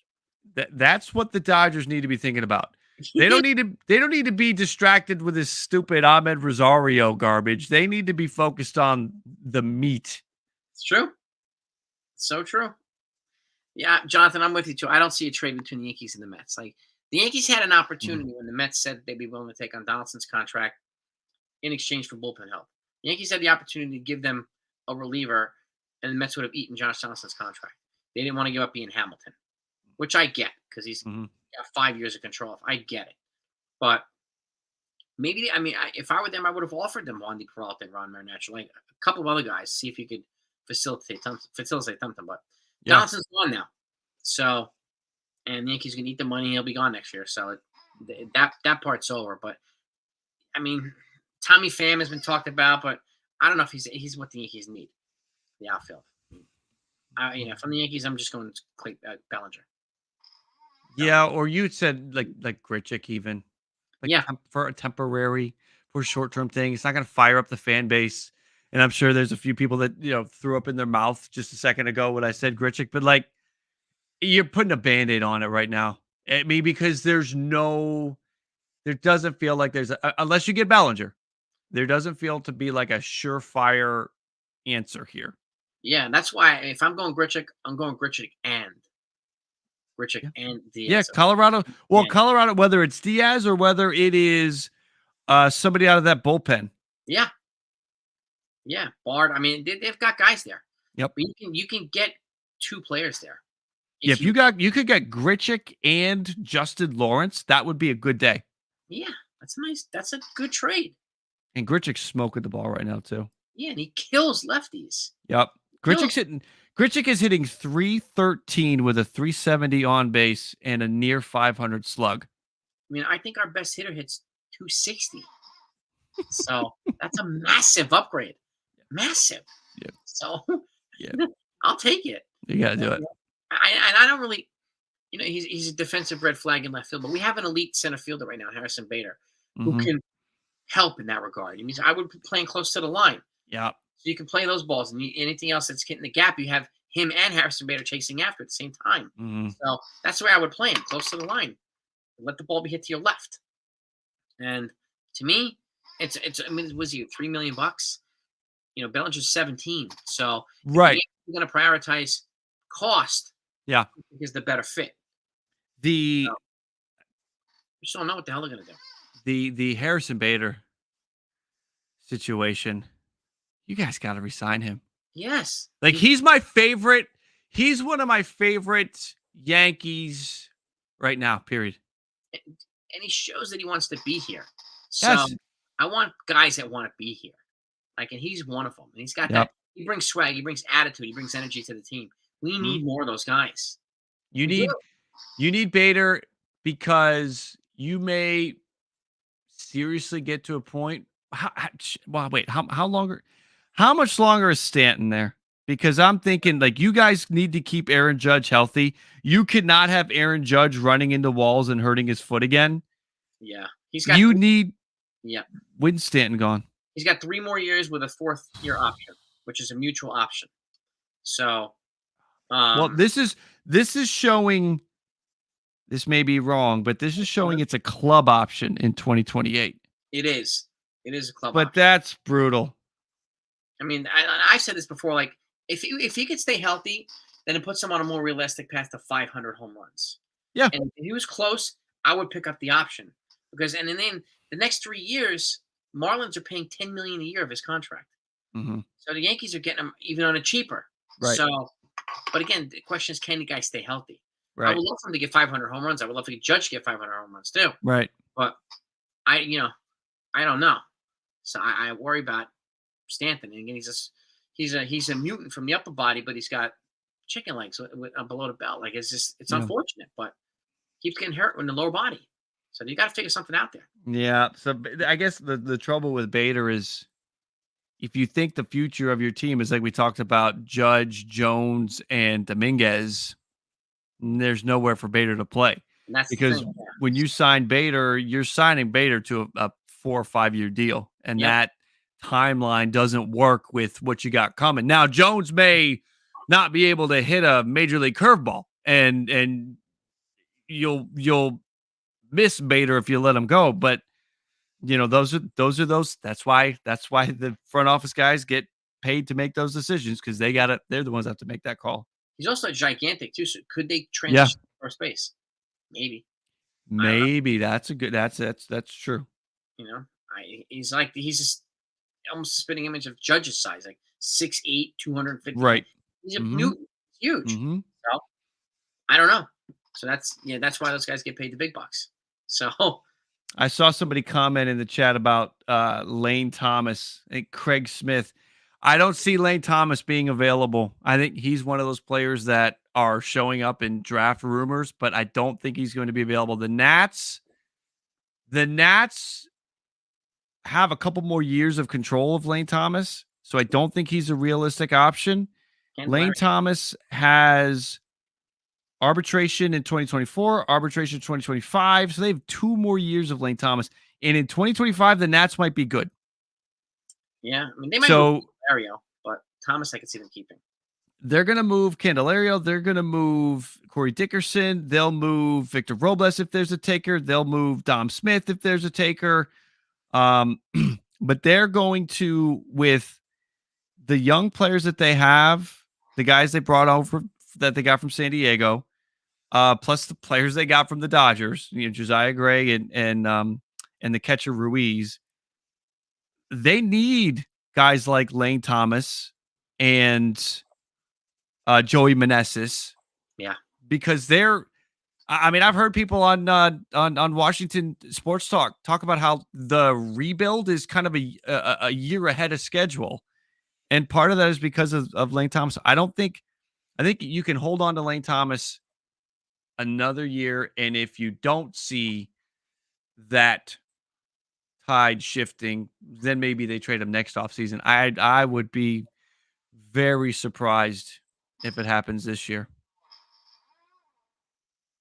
That's what the Dodgers need to be thinking about. They don't need to be distracted with this stupid Ahmed Rosario garbage. They need to be focused on the meat. It's true. So true. Yeah, Jonathan, I'm with you too. I don't see a trade between the Yankees and the Mets. Like the Yankees had an opportunity when the Mets said they'd be willing to take on Donaldson's contract in exchange for bullpen help. The Yankees had the opportunity to give them a reliever, and the Mets would have eaten Josh Donaldson's contract. They didn't want to give up Ian Hamilton, which I get because he's got 5 years of control. I get it, but maybe if I were them, I would have offered them Wandy Peralta and Ron Marinaccio, like a couple of other guys, see if you could facilitate something. But Donaldson's gone now, so and the Yankees can eat the money. He'll be gone next year, so that part's over. But I mean, Tommy Pham has been talked about, but I don't know if he's what the Yankees need. The outfield. From the Yankees, I'm just going to Bellinger. Yeah, or you said like Grichuk even. For a temporary, for a short-term thing. It's not going to fire up the fan base. And I'm sure there's a few people that, threw up in their mouth just a second ago when I said Grichuk, but like you're putting a Band-Aid on it right now. I mean, because there doesn't feel like unless you get Bellinger, there doesn't feel to be like a surefire answer here. Yeah, that's why if I'm going Grichuk, I'm going Grichuk and Diaz. Yeah, Colorado. Well, Colorado, whether it's Diaz or whether it is somebody out of that bullpen. Yeah, Bard. I mean, they've got guys there. Yep. But you can get 2 players there. If you could get Grichuk and Justin Lawrence, that would be a good day. Yeah, that's nice. That's a good trade. And Grichuk's smoking the ball right now too. Yeah, and he kills lefties. Yep. Grichuk is hitting .313 with a .370 on base and a near .500 slug. I mean, I think our best hitter hits .260. So that's a massive upgrade. Massive. Yeah. So I'll take it. You gotta do it. I don't really, he's a defensive red flag in left field, but we have an elite center fielder right now, Harrison Bader, who can help in that regard. It means I would be playing close to the line. Yeah. So you can play those balls, and anything else that's hitting the gap, you have him and Harrison Bader chasing after at the same time. So that's the way I would play him, close to the line. Let the ball be hit to your left. And to me, was he $3 million? Bellinger's 17. So right, you're going to prioritize cost. Yeah, is the better fit. We just don't know what the hell they're going to do. The Harrison Bader situation. You guys got to resign him. Yes. Like he's my favorite. He's one of my favorite Yankees right now, period. And he shows that he wants to be here. So yes. I want guys that want to be here. And he's one of them. And he's got that. He brings swag. He brings attitude. He brings energy to the team. We need more of those guys. You need Bader because you may seriously get to a point, how much longer is Stanton there? Because I'm thinking like you guys need to keep Aaron Judge healthy. You could not have Aaron Judge running into walls and hurting his foot again. Yeah. You need Yeah. when Stanton gone. He's got 3 more years with a 4th-year option, which is a mutual option. So, Well, this is showing. This may be wrong, but this is showing it's a club option in 2028. it is. It is a club But option. that's brutal. I mean, I've said this before. Like, if he could stay healthy, then it puts him on a more realistic path to 500 home runs. Yeah. And if he was close, I would pick up the option because, and then the next 3 years, Marlins are paying $10 million a year of his contract. Mm-hmm. So the Yankees are getting him even on a cheaper. Right. So, but again, the question is, can the guy stay healthy? Right. I would love for him to get 500 home runs. I would love for Judge to get 500 home runs too. Right. But I don't know. So I worry about Stanton. And again, he's a mutant from the upper body, but he's got chicken legs below the belt. Like it's unfortunate, but keeps getting hurt in the lower body. So you got to figure something out there. Yeah. So I guess the trouble with Bader is if you think the future of your team is like we talked about Judge, Jones, and Dominguez, there's nowhere for Bader to play. And that's because when you sign Bader, you're signing Bader to a 4 or 5 year deal. And that timeline doesn't work with what you got coming. Now, Jones may not be able to hit a major league curveball and you'll miss Bader if you let him go. But that's why the front office guys get paid to make those decisions because they're the ones that have to make that call. He's also gigantic too. So could they transition to first base? Maybe. That's true. He's just almost a spitting image of Judge's size, like 6'8", 250. Right. He's a mutant. Huge. Mm-hmm. So I don't know. So that's why those guys get paid the big bucks. So I saw somebody comment in the chat about Lane Thomas and Craig Smith. I don't see Lane Thomas being available. I think he's one of those players that are showing up in draft rumors, but I don't think he's going to be available. The Nats have a couple more years of control of Lane Thomas, so I don't think he's a realistic option. Lane Thomas has arbitration in 2024, arbitration in 2025, so they have 2 more years of Lane Thomas. And in 2025, the Nats might be good. Yeah, I mean, they might move Candelario, but Thomas I could see them keeping. They're going to move Candelario. They're going to move Corey Dickerson. They'll move Victor Robles if there's a taker. They'll move Dom Smith if there's a taker. But they're going to, with the young players that they have, the guys they brought over that they got from San Diego, plus the players they got from the Dodgers, Josiah Gray and the catcher Ruiz. They need guys like Lane Thomas and Joey Meneses. Yeah. Because I've heard people on Washington Sports talk about how the rebuild is kind of a year ahead of schedule. And part of that is because of Lane Thomas. I think you can hold on to Lane Thomas another year. And if you don't see that tide shifting, then maybe they trade him next offseason. I would be very surprised if it happens this year.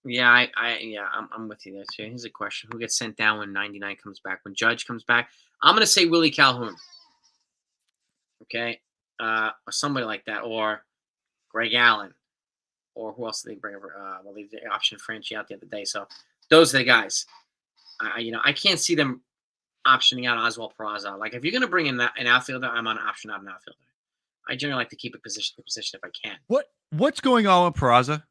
Yeah, I'm with you there too. Here's a question: who gets sent down when 99 comes back? When Judge comes back, I'm gonna say Willie Calhoun. Okay, or somebody like that, or Greg Allen, or who else did they bring over? Well, they optioned Franchi out the other day, so those are the guys. I can't see them optioning out Oswald Peraza. Like if you're gonna bring in an outfielder, I'm on option out an outfielder. I generally like to keep it position to position if I can. What's going on with Peraza?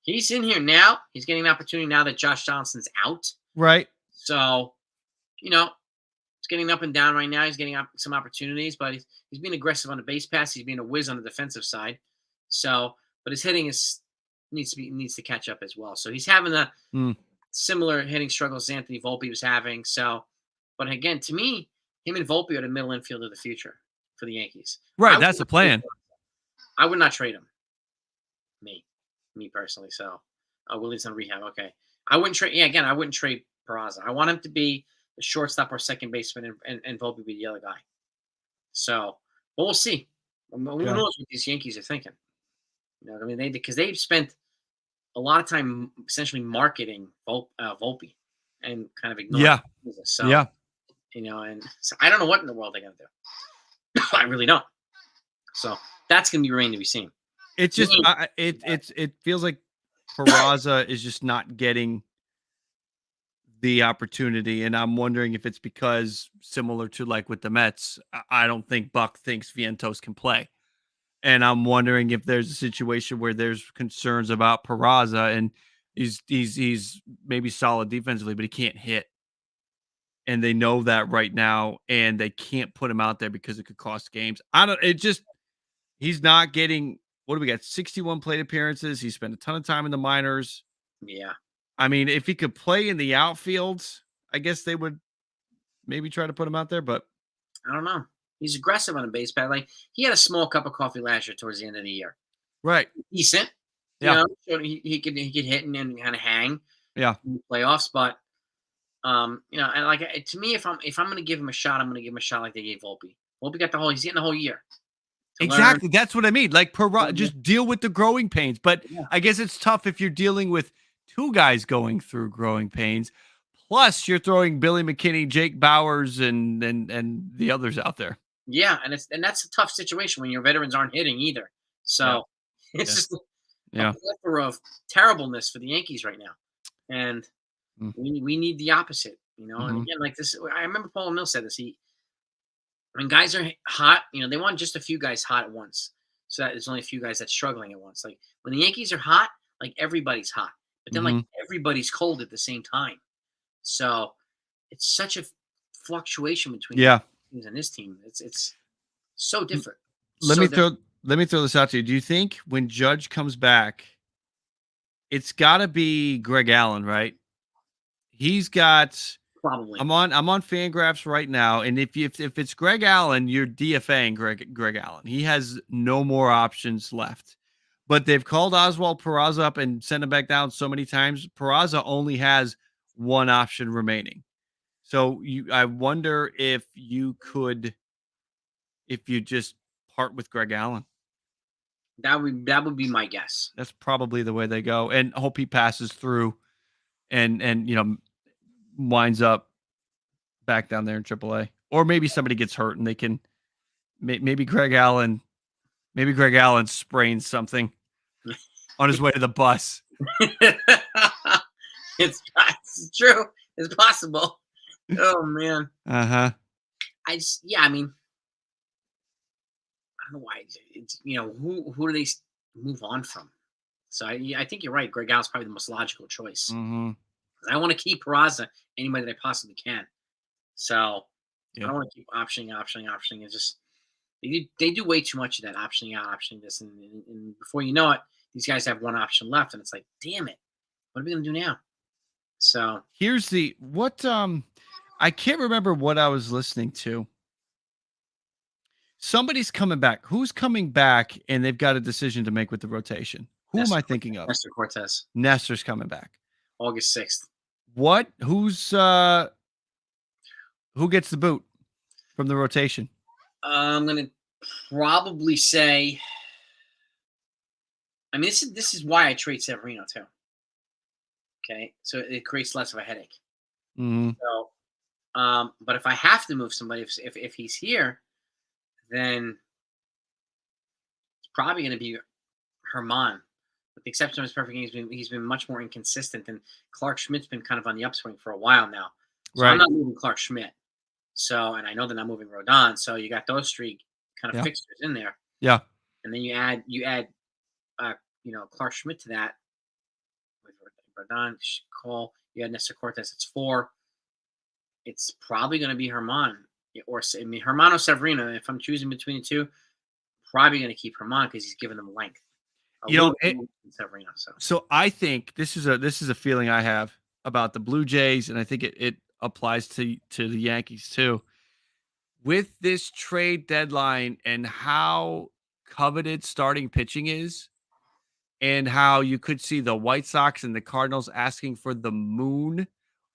He's in here now. He's getting an opportunity now that Josh Johnson's out. Right. So, he's getting up and down right now. He's getting some opportunities, but he's being aggressive on the base pass. He's being a whiz on the defensive side. So, but his hitting needs to catch up as well. So he's having a similar hitting struggles as Anthony Volpe was having. So, but again, to me, him and Volpe are the middle infield of the future for the Yankees. Right, that's the plan. I would not trade him. Me personally. So Willie's on rehab. Okay. I wouldn't trade. Yeah, again, I wouldn't trade Peraza. I want him to be the shortstop or second baseman, and Volpe be the other guy. So, but we'll see. Who Yeah. knows what these Yankees are thinking? You know what I mean? Because they've spent a lot of time essentially marketing Volpe and kind of ignoring Yeah. business. So, Yeah. you know, and so I don't know what in the world they're going to do. I really don't. So that's going to be remain to be seen. It's just it feels like Peraza is just not getting the opportunity, and I'm wondering if it's because similar to like with the Mets, I don't think Buck thinks Vientos can play. And I'm wondering if there's a situation where there's concerns about Peraza and he's maybe solid defensively, but he can't hit. And they know that right now, and they can't put him out there because it could cost games. He's not getting, what do we got? 61 plate appearances. He spent a ton of time in the minors. Yeah. I mean, if he could play in the outfield, I guess they would maybe try to put him out there, but I don't know. He's aggressive on a base pad. Like he had a small cup of coffee last year towards the end of the year. right. Decent. You Yeah. know, so he could hit and kind of hang Yeah. in the playoffs, but you know, and like to me, if I'm gonna give him a shot, I'm gonna give him a shot like they gave Volpe. Volpe got he's getting the whole year. Exactly. That's what I mean. Like Mhm. just deal with the growing pains. But Yeah. I guess it's tough if you're dealing with two guys going through growing pains. Plus, you're throwing Billy McKinney, Jake Bowers, and the others out there. Yeah, and that's a tough situation when your veterans aren't hitting either. Yeah. So it's Yeah. just a Yeah. plethora of terribleness for the Yankees right now, and Mm. we need the opposite. You know, and Mhm. again, like this, I remember Paul Mill said this. When guys are hot, you know, they want just a few guys hot at once, so that there's only a few guys that's struggling at once. Like when the Yankees are hot, like everybody's hot, but then like Mhm. everybody's cold at the same time. So it's such a fluctuation between Yeah. teams and this team. It's so L- different. Let So me different. throw this out to you. Do you think when Judge comes back, it's got to be Greg Allen, right? He's got Probably. I'm on Fangraphs right now, and if it's Greg Allen, you're DFAing Greg Allen. He has no more options left. But they've called Oswald Peraza up and sent him back down so many times. Peraza only has one option remaining. So I wonder if you just part with Greg Allen. That would be my guess. That's probably the way they go, and hope he passes through and winds up back down there in AAA, or maybe somebody gets hurt and they can maybe Greg Allen sprains something on his way to the bus. It's true. It's possible. Oh man. Uh-huh. Yeah. I mean, I don't know why. It's you know who do they move on from? So I think you're right. Greg Allen's probably the most logical choice. Mhm. I want to keep Peraza anybody that I possibly can. So I Yeah. don't want to keep optioning. It's just they do way too much of that optioning out, optioning this, and before you know it, these guys have one option left, and it's like, damn it, what are we gonna do now? So Here's the what I can't remember what I was listening to. Somebody's coming back. Who's coming back and they've got a decision to make with the rotation? Who am I thinking of? Nestor Cortez, Nestor's coming back. August 6th. What? Who gets the boot from the rotation? I'm gonna probably say. I mean, this is why I trade Severino too. Okay, so it creates less of a headache. Mhm. So, but if I have to move somebody, if he's here, then it's probably going to be Herman. With the exception of his perfect game, he's been much more inconsistent, and Clark Schmidt's been kind of on the upswing for a while now. So I'm Right. not moving Clark Schmidt. So, and I know they're not moving Rodon. So you got those three kind of Yeah. fixtures in there, Yeah. and then you add Clark Schmidt to that with Rodon, Cole. You add Nestor Cortez. It's four. It's probably going to be Herman I mean Herman or Severino. If I'm choosing between the two, probably going to keep Herman because he's giving them length. A little bit more than Severino. So I think this is a feeling I have about the Blue Jays, and I think it applies to the Yankees too. With this trade deadline and how coveted starting pitching is, and how you could see the White Sox and the Cardinals asking for the moon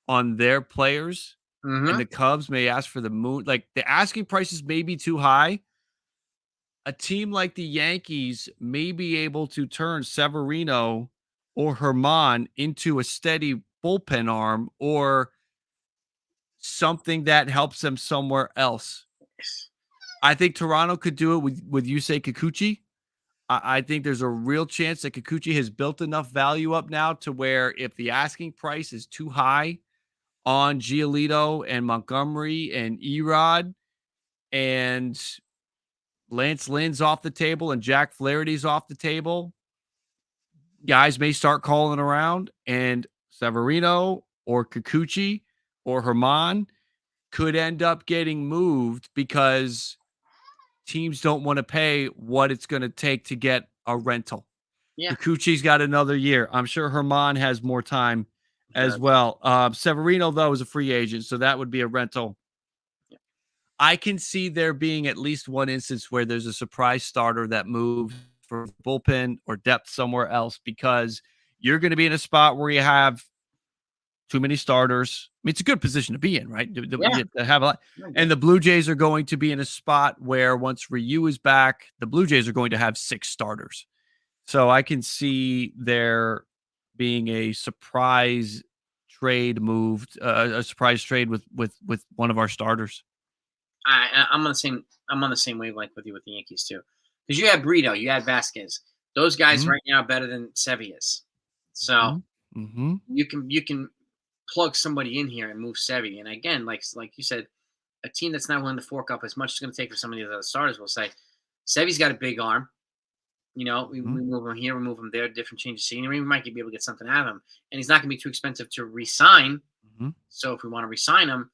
on their players, and Mm-hmm. the Cubs may ask for the moon. Like the asking prices may be too high. A team like the Yankees may be able to turn Severino or Herman into a steady bullpen arm or something that helps them somewhere else. I think Toronto could do it with Yusei Kikuchi. I think there's a real chance that Kikuchi has built enough value up now to where if the asking price is too high on Giolito and Montgomery and Erod and Lance Lynn's off the table and Jack Flaherty's off the table, guys may start calling around and Severino or Kikuchi or Herman could end up getting moved because teams don't want to pay what it's going to take to get a rental. Yeah. Kikuchi's got another year. I'm sure Herman has more time as Does. well. Severino, though, is a free agent, so that would be a rental. Yeah. I can see there being at least one instance where there's a surprise starter that moves for bullpen or depth somewhere else because you're going to be in a spot where you have too many starters. I mean, it's a good position to be in, right? Yeah. You have a lot. And the Blue Jays are going to be in a spot where once Ryu is back, the Blue Jays are going to have 6 starters. So I can see there being a surprise trade moved, a surprise trade with one of our starters. I'm on the same. I'm on the same wavelength with you with the Yankees too, because you had Brito, you had Vasquez. Those guys right now are better than Sevy is. So you can plug somebody in here and move Sevy. And again, like you said, a team that's not willing to fork up as much as it's going to take for some of these other starters will say, Sevy's got a big arm. You know, we move him here, we move him there, different change of scenery. We might be able to get something out of him. And he's not going to be too expensive to re-sign. So if we want to re-sign him,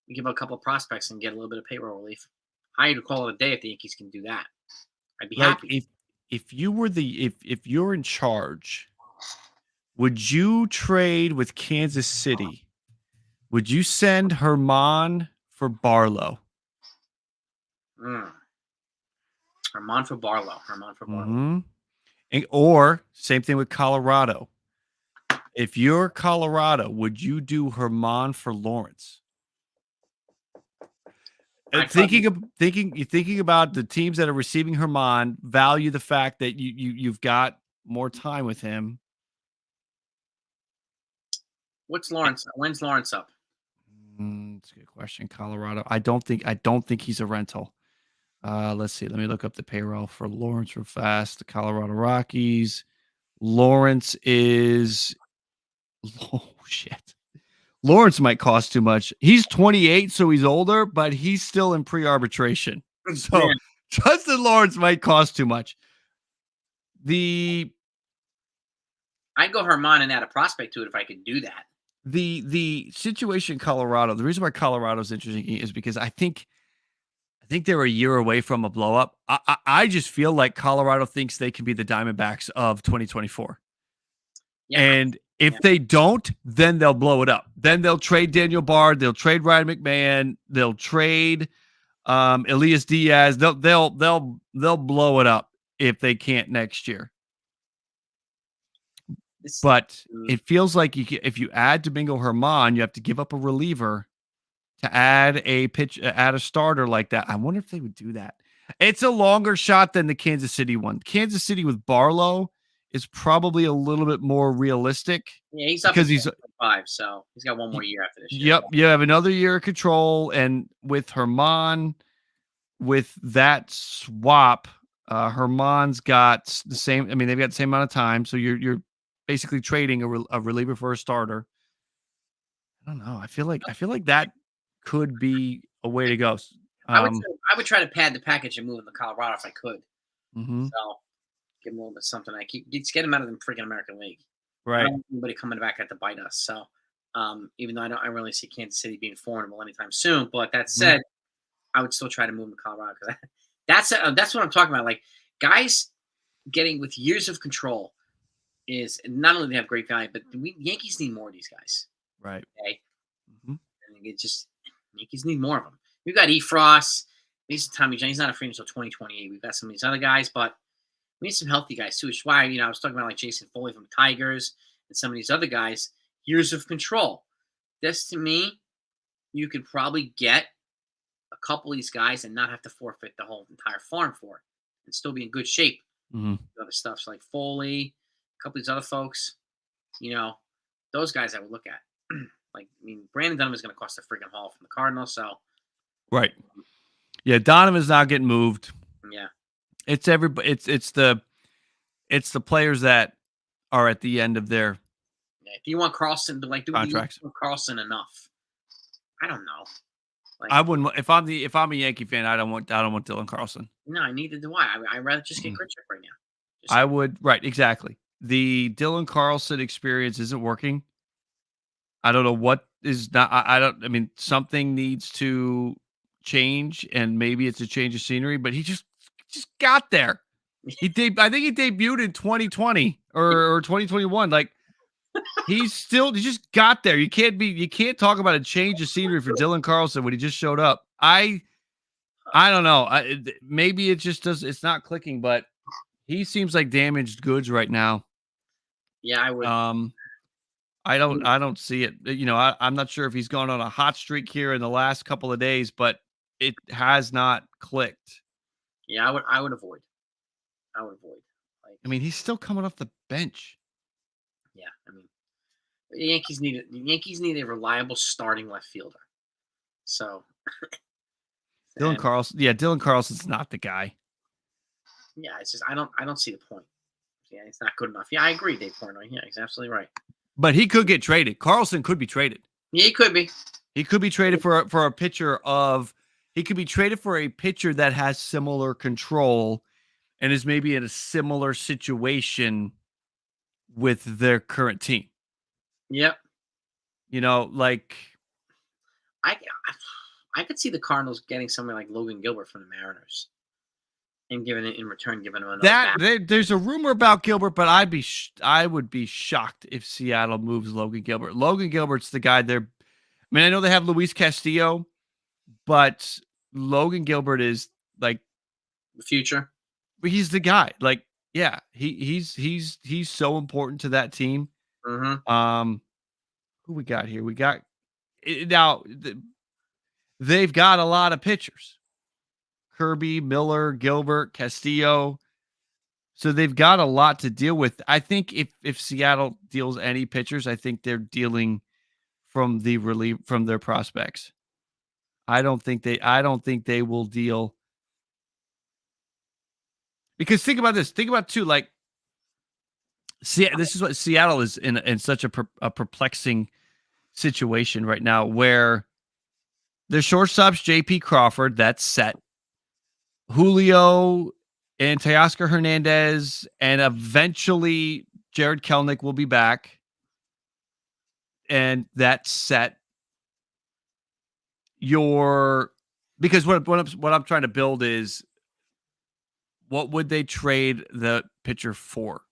we give him a couple of prospects and get a little bit of payroll relief. I'd call it a day if the Yankees can do that. I'd be happy. If you were if you're in charge, would you trade with Kansas City? Would you send Herman for Barlow? Herman for Barlow. Or same thing with Colorado. If you're Colorado, would you do Herman for Lawrence? Thinking about the teams that are receiving Herman, value the fact that you've got more time with him. What's Lawrence? When's Lawrence up? That's a good question. Colorado. I don't think he's a rental. Let's see. Let me look up the payroll for Lawrence real fast. The Colorado Rockies. Lawrence is. Oh shit. Lawrence might cost too much. He's 28, so he's older, but he's still in pre-arbitration. So Justin Lawrence might cost too much. I'd go Herman and add a prospect to it if I could do that. The situation in Colorado, the reason why Colorado is interesting is because I think they're a year away from a blow up. I just feel like Colorado thinks they can be the Diamondbacks of 2024. Yeah. And if they don't, then they'll blow it up. Then they'll trade Daniel Bard. They'll trade Ryan McMahon. They'll trade Elias Diaz. They'll blow it up if they can't next year. But it feels like if you add Domingo Herman, you have to give up a reliever to add a starter like that. I wonder if they would do that. It's a longer shot than the Kansas City one. Kansas City with Barlow is probably a little bit more realistic. Yeah, he's up because he's 5, so he's got one more year after this year. Yep, you have another year of control, and with Herman, with that swap, Herman's got the same. I mean, they've got the same amount of time, so you're basically trading a reliever for a starter. I don't know. I feel like that could be a way to go. I would try to pad the package and move him to Colorado if I could. So give him a little bit of something. Just get him out of the freaking American League. Right. I don't want anybody coming back at to bite us. So even though I don't really see Kansas City being formidable anytime soon, but that said, I would still try to move him to Colorado because that's what I'm talking about. Like guys getting with years of control is not only they have great value, but Yankees need more of these guys. Right. Okay. And Yankees need more of them. We've got Efros. These Tommy John. He's not a free agent until 2028. We've got some of these other guys, but we need some healthy guys too. Which is why I was talking about like Jason Foley from the Tigers and some of these other guys. Years of control. This to me you could probably get a couple of these guys and not have to forfeit the whole entire farm for it and still be in good shape. Mhm. Other stuffs like Foley, a couple of these other folks, you know, those guys I would look at. Like, I mean, Brandon Dunham is going to cost a freaking haul from the Cardinals. So, Right. Yeah, Donovan's not getting moved. yeah. It's everybody. It's the players that are at the end of their Yeah, if you want Carlson to like do contracts. Carlson enough, I don't know. Like, I wouldn't. If I'm a Yankee fan, I don't want Dylan Carlson. no, neither do I. I'd rather just get Grichuk right now. I would. Right. Exactly. The Dylan Carlson experience isn't working. I don't know what is not. I don't. I mean, something needs to change, and maybe it's a change of scenery. But he just got there. I think he debuted in 2020 or 2021. Like he just got there. You can't talk about a change of scenery for Dylan Carlson when he just showed up. I don't know. Maybe it just does. It's not clicking, but he seems like damaged goods right now. Yeah, I would. I don't see it. You know, I'm not sure if he's gone on a hot streak here in the last couple of days, but it has not clicked. Yeah, I would avoid. Like, I mean, he's still coming off the bench. Yeah, I mean, the Yankees need a reliable starting left fielder. So, Dylan Carlson's not the guy. Yeah, it's just I don't see the point. Yeah, it's not good enough. Yeah, I agree, Dave Portnoy. Yeah, he's absolutely right. But he could get traded. Carlson could be traded. Yeah, he could be. He could be traded for a pitcher of. He could be traded for a pitcher that has similar control, and is maybe in a similar situation with their current team. Yep. You know, like I could see the Cardinals getting somebody like Logan Gilbert from the Mariners, and giving him another. There's a rumor about Gilbert, but I would be shocked if Seattle moves Logan Gilbert. Logan Gilbert's the guy there. I mean, I know they have Luis Castillo, but Logan Gilbert is like the future. He's the guy. Like, yeah, he's so important to that team. Mm-hmm. Who we got here? We got now. They've got a lot of pitchers. Kirby, Miller, Gilbert, Castillo. So they've got a lot to deal with. I think if Seattle deals any pitchers, I think they're dealing from the relief from their prospects. I don't think they will deal. Because think about this. Think about too, like, this is what Seattle is in such a perplexing situation right now, where their shortstop's J.P. Crawford, that's set. Julio and Teoscar Hernandez, and eventually Jared Kelenic will be back, and that's set. Because what I'm trying to build is, what would they trade the pitcher for?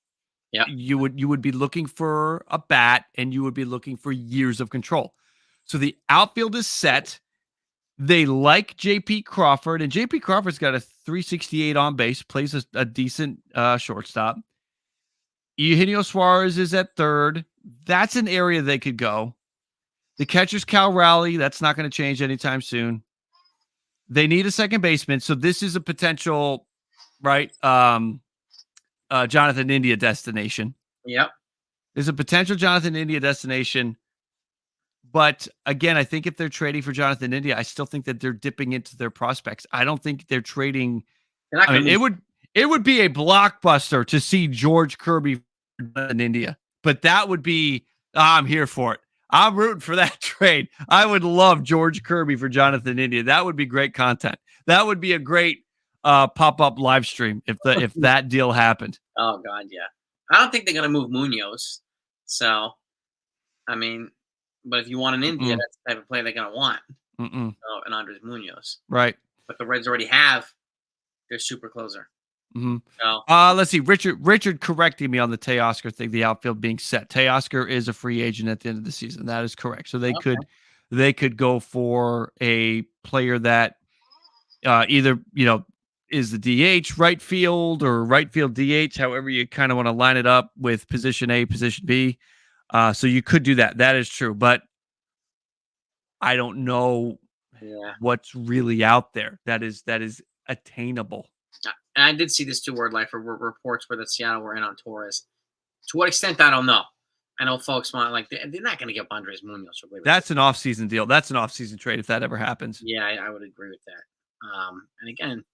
Yeah, you would be looking for a bat, and you would be looking for years of control. So the outfield is set. They like J.P. Crawford, and J.P. Crawford's got a 368 on base, plays a decent shortstop. Eugenio Suarez is at third. That's an area they could go. The catcher's Cal Raleigh. That's not going to change anytime soon. They need a second baseman, so this is a potential, right? Jonathan India destination. Yep. There's a potential Jonathan India destination. But again, I think if they're trading for Jonathan India, I still think that they're dipping into their prospects. I don't think they're trading. I mean, it would be a blockbuster to see George Kirby in India, but that would be, I'm here for it. I'm rooting for that trade. I would love George Kirby for Jonathan India. That would be great content. That would be a great pop-up live stream if that deal happened. Oh God, yeah. I don't think they're gonna move Munoz. So, I mean, but if you want an India, that's the type of player they're gonna want. And Andres Munoz, right? But the Reds already have their super closer. So, let's see. Richard correcting me on the Teoscar thing, the outfield being set. Teoscar is a free agent at the end of the season. That is correct. So they could go for a player that either, is the DH, right field, or right field DH, however you kind of want to line it up with position A, position B. So you could do that. That is true. But I don't know Yeah. what's really out there that is attainable. And I did see this too, word life reports where that Seattle were in on Torres. To what extent, I don't know. I know folks want like they're not going to get Andres Munoz. That's an off-season deal. That's an off-season trade if that ever happens. Yeah, I would agree with that. And again,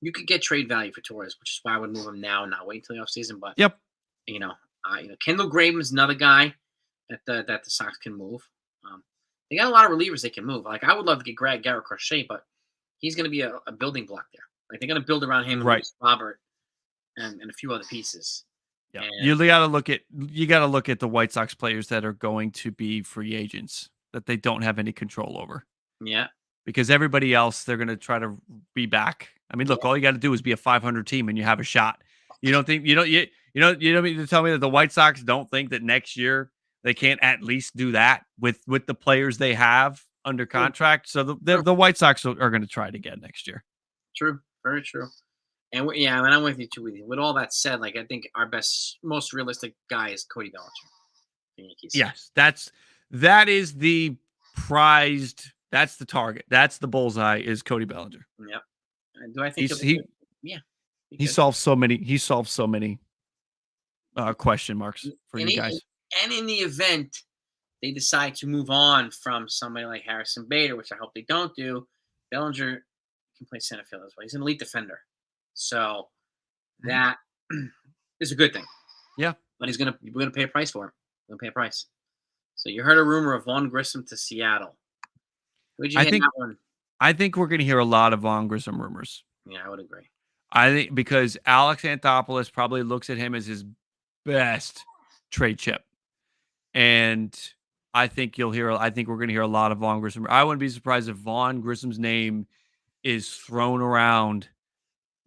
you could get trade value for Torres, which is why I would move him now and not wait until the offseason. But Yep. Kendall Graveman is another guy that the Sox can move. They got a lot of relievers they can move. Like I would love to get Garrett Crochet, but he's going to be a building block there. Like they're going to build around him, and Right? Robert, and a few other pieces. Yeah, And you got to look at the White Sox players that are going to be free agents that they don't have any control over. Yeah, because everybody else they're going to try to be back. I mean, look, all you got to do is be a 500 team and you have a shot. You don't think you don't mean to tell me that the White Sox don't think that next year they can't at least do that with the players they have under contract. So the White Sox are going to try it again next year. True, very true. And I'm with you too. With all that said, like I think our most realistic guy is Cody Bellinger, the Yankees. Yes, that is the prized. That's the target. That's the bullseye. Is Cody Bellinger? Yep. Do I think he solves so many? He solves so many question marks for you guys. And in the event they decide to move on from somebody like Harrison Bader, which I hope they don't do, Bellinger can play center field as well. He's an elite defender, so that is a good thing. Yeah, but we're gonna pay a price for him. We're gonna pay a price. So you heard a rumor of Vaughn Grissom to Seattle. I think we're going to hear a lot of Vaughn Grissom rumors. Yeah, I would agree. I think because Alex Anthopoulos probably looks at him as his best trade chip, and I think we're going to hear a lot of Vaughn Grissom. I wouldn't be surprised if Vaughn Grissom's name is thrown around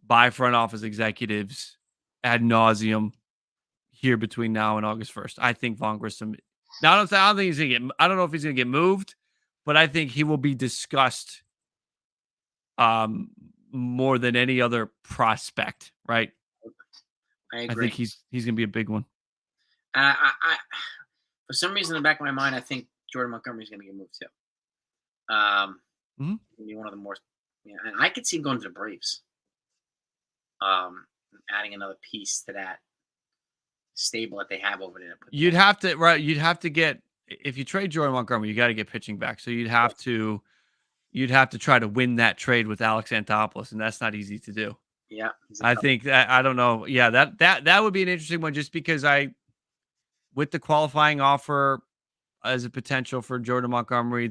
by front office executives ad nauseum here between now and August 1st. I think Vaughn Grissom. Now, I don't think he's going to get. I don't know if he's going to get moved, but I think he will be discussed more than any other prospect, right? I agree. I think he's going to be a big one. I for some reason in the back of my mind, I think Jordan Montgomery's going to get moved too. Be one of the more, and I could see him going to the Braves. Adding another piece to that stable that they have over there. You'd have to get, if you trade Jordan Montgomery, you got to get pitching back. So you'd have to try to win that trade with Alex Anthopoulos, and that's not easy to do. Yeah, I think that I don't know. Yeah, that would be an interesting one, just because with the qualifying offer as a potential for Jordan Montgomery,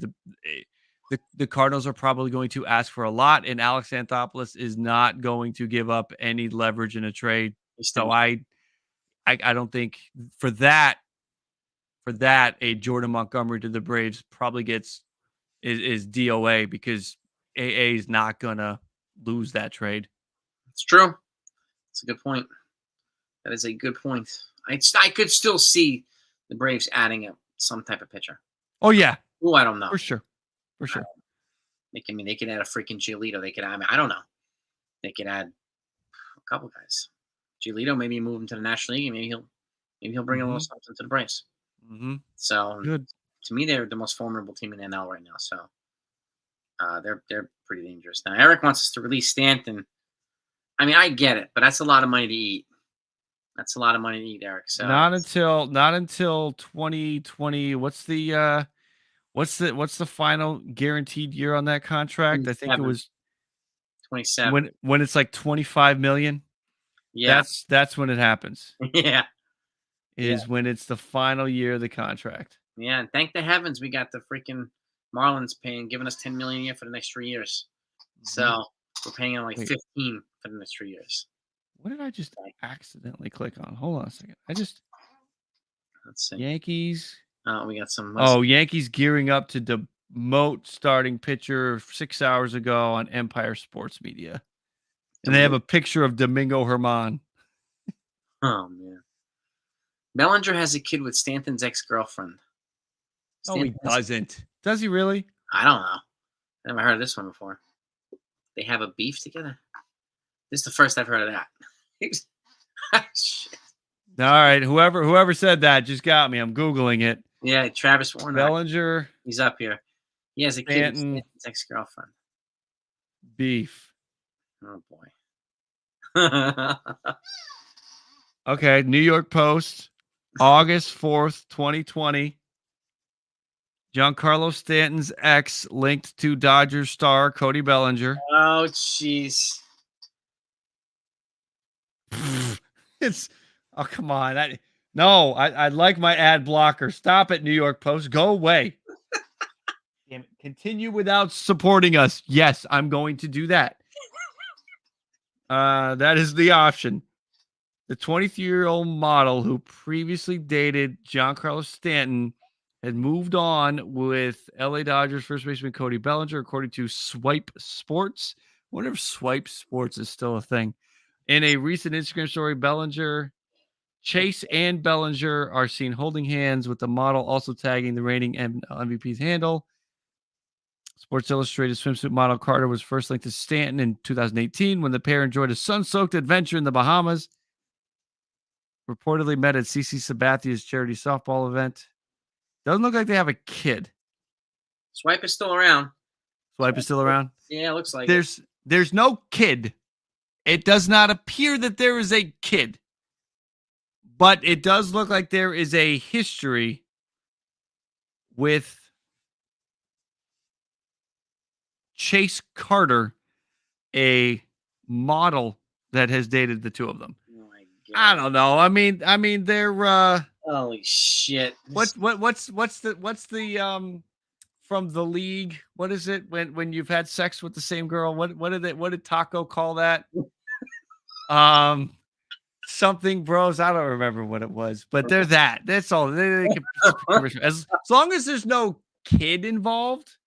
the Cardinals are probably going to ask for a lot, and Alex Anthopoulos is not going to give up any leverage in a trade. So I don't think for that a Jordan Montgomery to the Braves probably is DOA, because AA is not gonna lose that trade. It's true. It's a good point. That is a good point. I could still see the Braves adding some type of pitcher. Oh yeah. Oh, I don't know. For sure. They could add a freaking Giolito. I don't know. They could add a couple guys. Giolito, maybe move him to the National League, and maybe he'll bring a little something to the Braves. So good. To me, they're the most formidable team in NL right now. So they're pretty dangerous. Now Eric wants us to release Stanton. I mean, I get it, but that's a lot of money to eat. That's a lot of money to eat, Eric. So not until 2020. What's the final guaranteed year on that contract? I think it was 27. When it's like 25 million. Yeah, that's when it happens. Yeah, when it's the final year of the contract. Yeah, and thank the heavens we got the freaking Marlins giving us $10 million a year for the next 3 years. So we're paying them like 15 for the next 3 years. What did I just accidentally click on? Hold on a second. Let's see. Yankees. We got some. Yankees gearing up to demote starting pitcher 6 hours ago on Empire Sports Media. And they have a picture of Domingo Germán. Oh, man. Bellinger has a kid with Stanton's ex-girlfriend. No, he doesn't. Does he really? I don't know. I never heard of this one before. They have a beef together? This is the first I've heard of that. Shit. All right. Whoever said that just got me. I'm Googling it. Yeah, Travis Warnock. Bellinger. He's up here. He has a kid with Stanton Stanton's ex-girlfriend. beef. Oh boy. Okay, New York Post, August 4th, 2020. Giancarlo Stanton's ex linked to Dodgers star Cody Bellinger. Oh jeez. It's come on. I'd like my ad blocker. Stop it, New York Post. Go away. Damn it. Continue without supporting us. Yes, I'm going to do that. That is the option. The 23-year-old model who previously dated Giancarlo Stanton had moved on with LA Dodgers first baseman Cody Bellinger, according to Swipe Sports. I wonder if Swipe Sports is still a thing. In a recent Instagram story, Chase and Bellinger are seen holding hands, with the model also tagging the reigning MVP's handle. Sports Illustrated swimsuit model Carter was first linked to Stanton in 2018 when the pair enjoyed a sun-soaked adventure in the Bahamas. Reportedly met at CC Sabathia's charity softball event. Doesn't look like they have a kid. Swipe is still around. Swipe is still around? Yeah, it looks like there's no kid. It does not appear that there is a kid. But it does look like there is a history with Chase Carter, a model that has dated the two of them. Oh my God. I don't know. I mean they're holy shit. what's the from the league? What is it when you've had sex with the same girl? What did Taco call that? Something bros. I don't remember what it was, but they're that. That's all. They can, as long as there's no kid involved,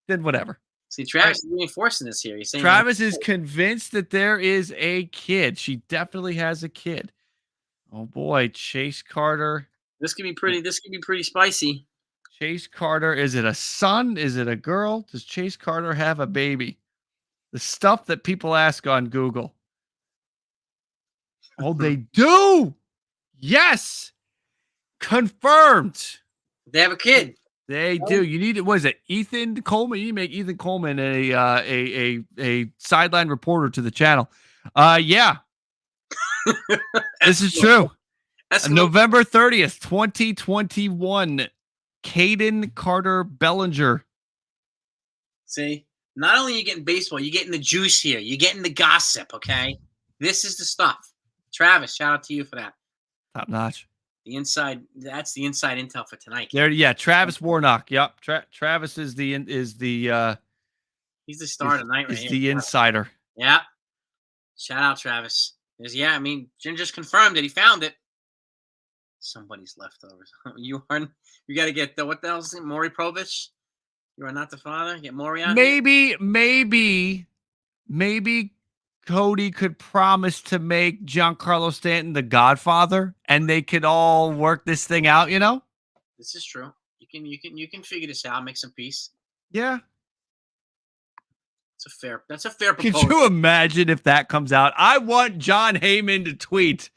then whatever. See, Travis is reinforcing this here. He's saying Travis is convinced that there is a kid. She definitely has a kid. Oh boy, Chase Carter. This could be pretty spicy. Chase Carter. Is it a son? Is it a girl? Does Chase Carter have a baby? The stuff that people ask on Google. Oh, they do. Yes. Confirmed. They have a kid. They do. You need it. What is it? Ethan Coleman. You need to make Ethan Coleman a sideline reporter to the channel. Yeah. This is true. November 30th, 2021. Caden Carter Bellinger. See, not only are you getting baseball, you're getting the juice here. You're getting the gossip, okay? This is the stuff. Travis, shout out to you for that. Top notch. That's the inside intel for tonight. There, yeah, Travis Warnock. Yep. Travis is the he's the star tonight, right here. The insider. Yeah. Shout out, Travis. I mean, Jim just confirmed that he found it. Somebody's leftovers. You got to get what the hell is it? Maury Povich? You are not the father? Get Maury on. Maybe Cody could promise to make Giancarlo Stanton the Godfather, and they could all work this thing out. You know, this is true. You can figure this out. Make some peace. Yeah, that's a fair proposal. Could you imagine if that comes out? I want John Heyman to tweet.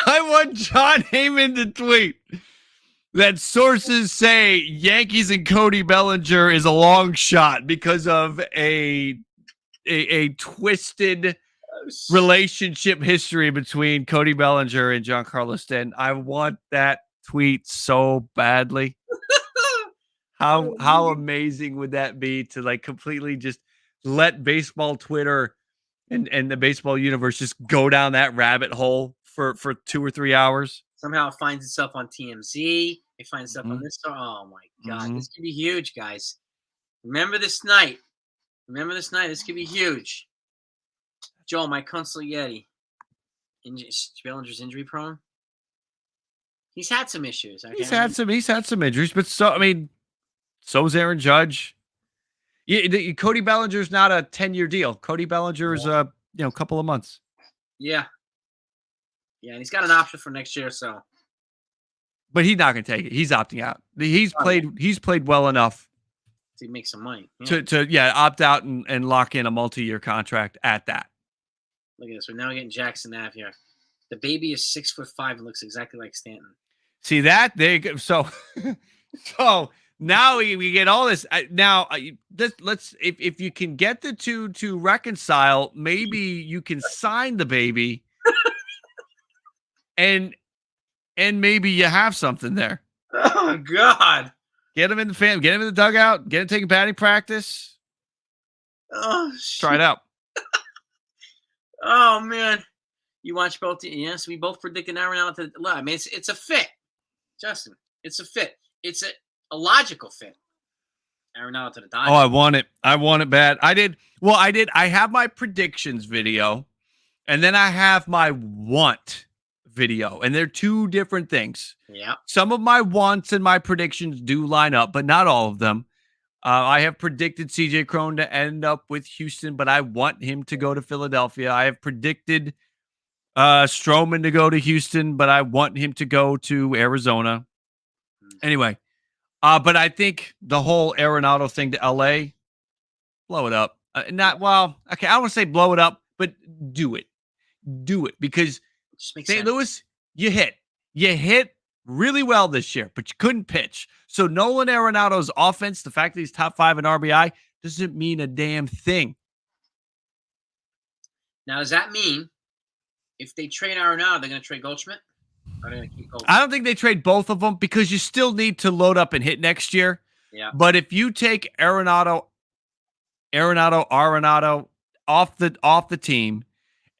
I want John Heyman to tweet that sources say Yankees and Cody Bellinger is a long shot because of a twisted relationship history between Cody Bellinger and Giancarlo Stanton. I want that tweet so badly. How amazing would that be to like completely just let baseball Twitter and the baseball universe just go down that rabbit hole for 2 or 3 hours? Somehow it finds itself on TMZ. It finds itself on this. Oh my God, this could be huge, guys. Remember this night. This could be huge. Joel, my consigliere, Bellinger's injury prone. He's had some issues. Okay? He's had some injuries, but so's Aaron Judge. Cody Bellinger's not a 10-year deal. Cody Bellinger is a couple of months. Yeah, and he's got an option for next year. So, but he's not going to take it. He's opting out. He's played well enough to make some money. To opt out and lock in a multi-year contract at that. Look at this. We're now getting Jackson Ave here. The baby is 6'5" and looks exactly like Stanton. See that? There you go. So Now we get all this. Let's if you can get the two to reconcile, maybe you can sign the baby, and maybe you have something there. Oh my God! Get him in the get him in the dugout, get him taking batting practice. Oh, try it out. Oh man, you watch both. Yes, we both predicted Arenado to. I mean, it's a fit, Justin. It's a fit. It's a logical fit. Arenado to the Dodgers. Oh, I want it. I want it bad. I did. Well, I did. I have my predictions video, and then I have my want video, and they're two different things. Yeah. Some of my wants and my predictions do line up, but not all of them. I have predicted CJ Cron to end up with Houston, but I want him to go to Philadelphia. I have predicted Stroman to go to Houston, but I want him to go to Arizona. Anyway, but I think the whole Arenado thing to LA, blow it up. I don't want to say blow it up, but do it. Do it because St. Louis, you hit really well this year, but you couldn't pitch. So Nolan Arenado's offense, the fact that he's top 5 in RBI, doesn't mean a damn thing. Now, does that mean if they trade Arenado, they're going to trade Goldschmidt? Or are they going to keep Goldschmidt? I don't think they trade both of them because you still need to load up and hit next year. Yeah. But if you take Arenado off the team,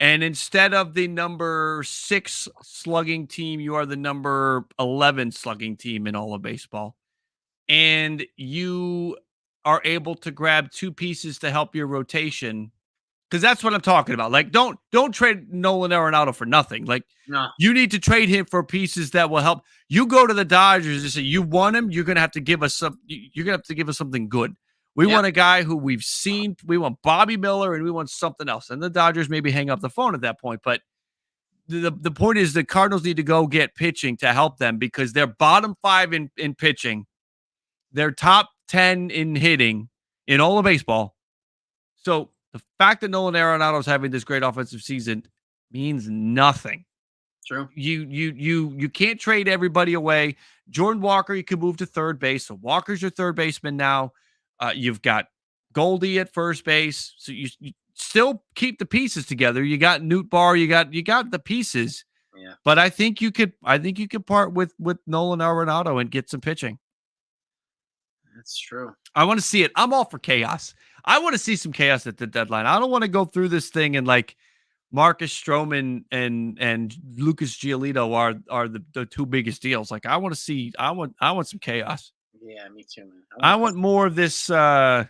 and instead of the number 6 slugging team, you are the number 11 slugging team in all of baseball. And you are able to grab 2 pieces to help your rotation. Because that's what I'm talking about. Like, don't trade Nolan Arenado for nothing. Like, no. You need to trade him for pieces that will help. You go to the Dodgers and say, you want him, you're gonna have to give us something good. We want a guy who we've seen. We want Bobby Miller, and we want something else. And the Dodgers maybe hang up the phone at that point. But the point is the Cardinals need to go get pitching to help them because they're bottom 5 in pitching. They're top 10 in hitting in all of baseball. So the fact that Nolan Arenado is having this great offensive season means nothing. True. You can't trade everybody away. Jordan Walker, you can move to third base. So Walker's your third baseman now. You've got Goldie at first base, so you still keep the pieces together. You got Newt Barr, you got the pieces. Yeah. But I think you could part with Nolan Arenado and get some pitching. That's true. I want to see it. I'm all for chaos. I want to see some chaos at the deadline. I don't want to go through this thing and like Marcus Stroman and Lucas Giolito are the 2 biggest deals. Like I want some chaos. Yeah, me too, man. I want more of this. Noah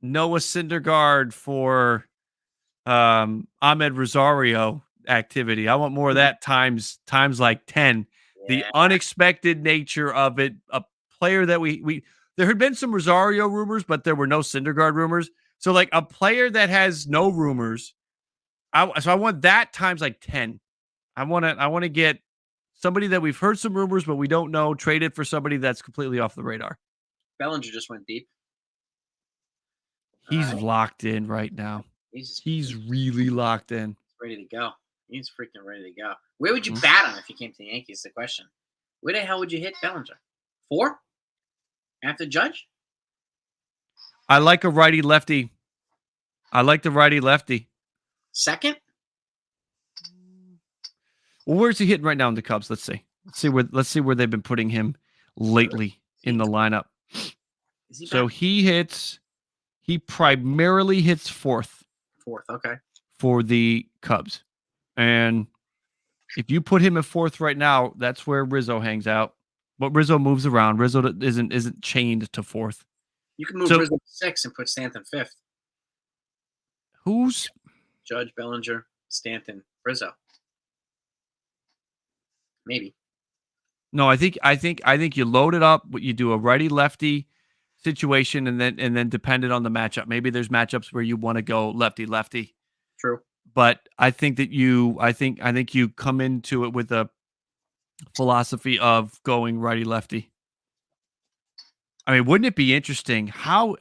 Syndergaard for Ahmed Rosario activity. I want more of that times like 10. Yeah. The unexpected nature of it. A player that we there had been some Rosario rumors, but there were no Syndergaard rumors. So like a player that has no rumors. So I want that times like 10. I want to get somebody that we've heard some rumors, but we don't know, traded for somebody that's completely off the radar. Bellinger just went deep. He's locked in right now. He's really locked in. Ready to go. He's freaking ready to go. Where would you bat him if he came to the Yankees? The question. Where the hell would you hit Bellinger? 4? After Judge? I like a righty lefty. I like the righty lefty. Second? Well, where's he hitting right now in the Cubs? Let's see where they've been putting him lately in the lineup. He primarily hits 4th. 4th, okay. For the Cubs. And if you put him at 4th right now, that's where Rizzo hangs out. But Rizzo moves around. Rizzo isn't chained to 4th. You can move Rizzo to 6th and put Stanton 5th. Who's Judge, Bellinger, Stanton, Rizzo? Maybe. No, I think you load it up. You do a righty lefty situation, and then dependent on the matchup. Maybe there's matchups where you want to go lefty lefty. True. But I think that you come into it with a philosophy of going righty lefty. I mean, wouldn't it be interesting how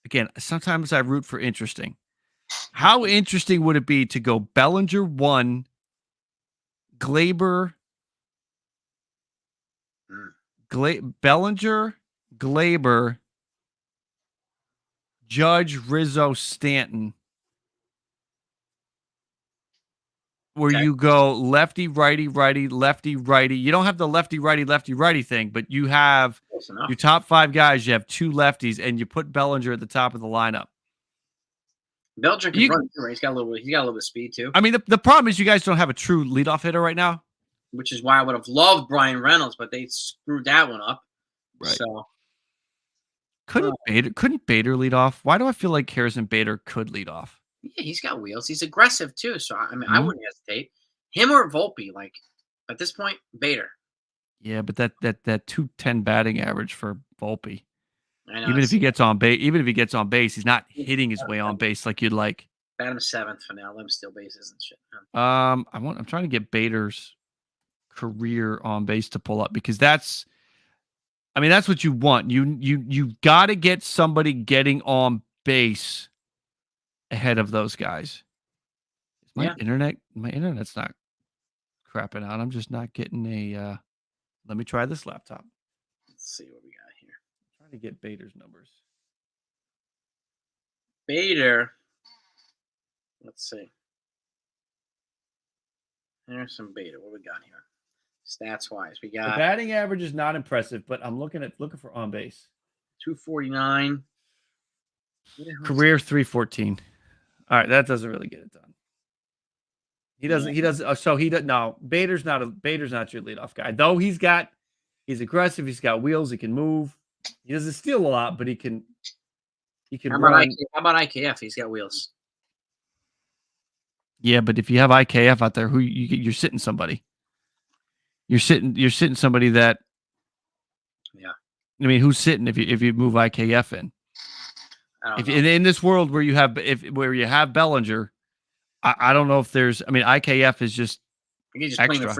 again, sometimes I root for interesting. How interesting would it be to go Bellinger 1, Glaber Bellinger, Glaber, Judge, Rizzo, Stanton. Where you go lefty, righty, righty, lefty, righty. You don't have the lefty, righty thing, but you have your top 5 guys. You have 2 lefties, and you put Bellinger at the top of the lineup. Bellinger can run too, right? He's got a little bit of speed too. I mean, the problem is you guys don't have a true leadoff hitter right now. Which is why I would have loved Brian Reynolds, but they screwed that one up. Right. So couldn't Bader lead off? Why do I feel like Harrison Bader could lead off? Yeah, he's got wheels. He's aggressive too. So I mean, I wouldn't hesitate. Him or Volpe, like at this point, Bader. Yeah, but that 210 batting average for Volpe. I know, even if he gets on base, he's not hitting his way on base like you'd like. Bat him 7th for now. Let him steal bases and shit. I'm trying to get Bader's career on base to pull up because that's what you want. You got to get somebody getting on base ahead of those guys. My internet's not crapping out. I'm just not getting a let me try this laptop. Let's see what we got here. I'm trying to get Bader's numbers. Bader. Let's see. There's some Bader. What we got here? Stats wise, we got the batting average is not impressive, but I'm looking for on base. 249. Career 314. All right, that doesn't really get it done. He doesn't. So he doesn't. No, Bader's not your leadoff guy. Though he's aggressive. He's got wheels. He can move. He doesn't steal a lot, but he can. How about IKF? He's got wheels. Yeah, but if you have IKF out there, you're sitting somebody. You're sitting somebody that. Yeah. I mean, who's sitting if you move IKF in? In this world where you have Bellinger, I don't know if there's. I mean, IKF is just. He's just extra.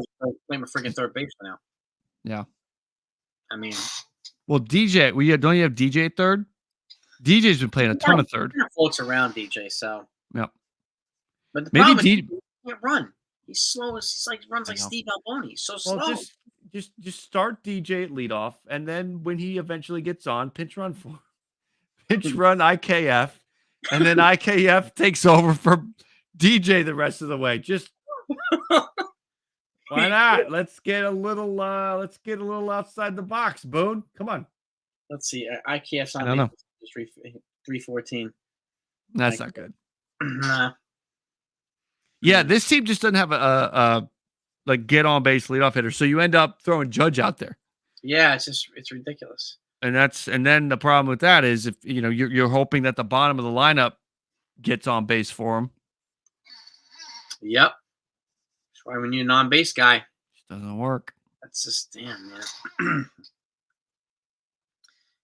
playing a freaking third base for now. Yeah. I mean. Well, DJ, don't you have DJ at third? DJ's been playing a ton of third. He floats around DJ, so. Yeah. But the problem is he can't run. He's slow. He's runs like Steve Alboni. He's so slow. Well, just start DJ at leadoff, and then when he eventually gets on, pinch run IKF, and then IKF takes over for DJ the rest of the way. Just why not? Let's get a little outside the box, Boone. Come on. Let's see. IKF's on 314. That's not good. Nah. Yeah, this team just doesn't have a get on base leadoff hitter, so you end up throwing Judge out there. Yeah, it's ridiculous. And then the problem with that is if you're hoping that the bottom of the lineup gets on base for him. Yep. That's why we need a non-base guy. Just doesn't work. That's just damn, man.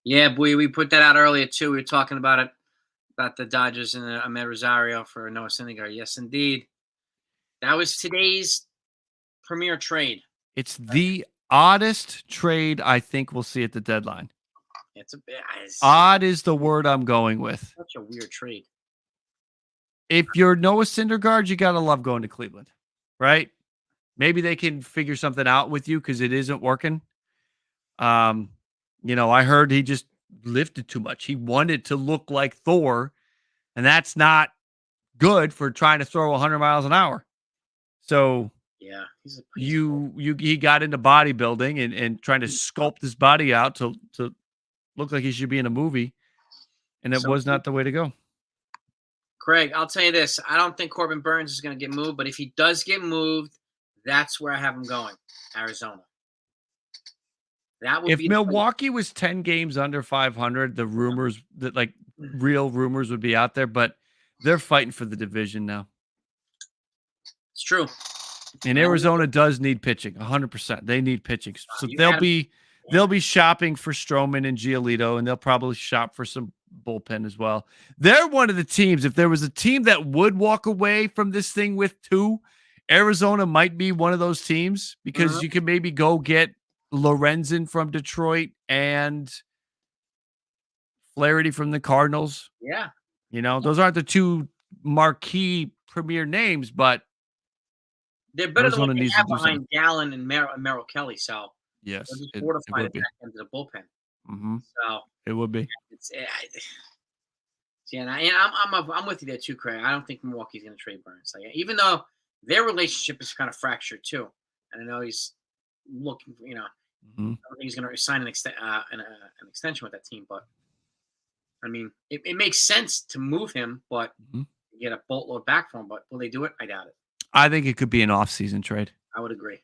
Yeah, boy, we put that out earlier too. We were talking about the Dodgers and Ahmed Rosario for Noah Syndergaard. Yes, indeed. That was today's premier trade. It's the oddest trade I think we'll see at the deadline. It's odd is the word I'm going with. Such a weird trade. If you're Noah Syndergaard, you gotta love going to Cleveland, right? Maybe they can figure something out with you because it isn't working. I heard he just lifted too much. He wanted to look like Thor, and that's not good for trying to throw 100 miles an hour. So yeah, he got into bodybuilding and trying to sculpt his body out to look like he should be in a movie, and it was not the way to go. Craig, I'll tell you this. I don't think Corbin Burns is going to get moved, but if he does get moved, that's where I have him going, Arizona. That would if Milwaukee was 10 games under 500, the rumors real rumors would be out there, but they're fighting for the division now. It's true. And Arizona does need pitching, 100%. They need pitching. So they'll be shopping for Stroman and Giolito, and they'll probably shop for some bullpen as well. They're one of the teams. If there was a team that would walk away from this thing with 2, Arizona might be one of those teams because you can maybe go get Lorenzen from Detroit and Flaherty from the Cardinals. Yeah. Those aren't the 2 marquee premier names, but they're better than what they have behind Gallen and Merrill Kelly. So Yes, just it fortify the would be. back end of the bullpen. Mm-hmm. So It would be. it's yeah, I'm with you there too, Craig. I don't think Milwaukee's going to trade Burns. Like, even though their relationship is kind of fractured too, and I know he's looking, Mm-hmm. I don't think he's going to sign an extension with that team. But I mean, it makes sense to move him, but Mm-hmm. get a boatload back for him. But will they do it? I doubt it. I think it could be an off-season trade. I would agree.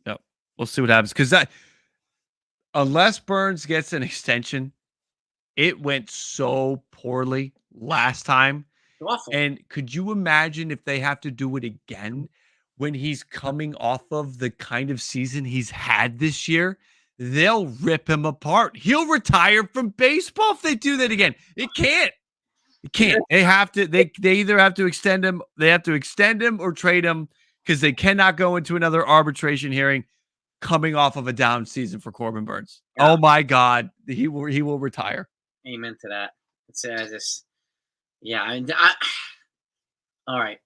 Yep. We'll see what happens because unless Burns gets an extension, it went so poorly last time. It's awful. And could you imagine if they have to do it again when he's coming off of the kind of season he's had this year? They'll rip him apart. He'll retire from baseball if they do that again. It can't. It can't. They have to. They either have to extend him. They have to extend him or trade him because they cannot go into another arbitration hearing coming off of a down season for Corbin Burns. Yeah. Oh my God, he will retire. Amen to that. It's this. Yeah. All right.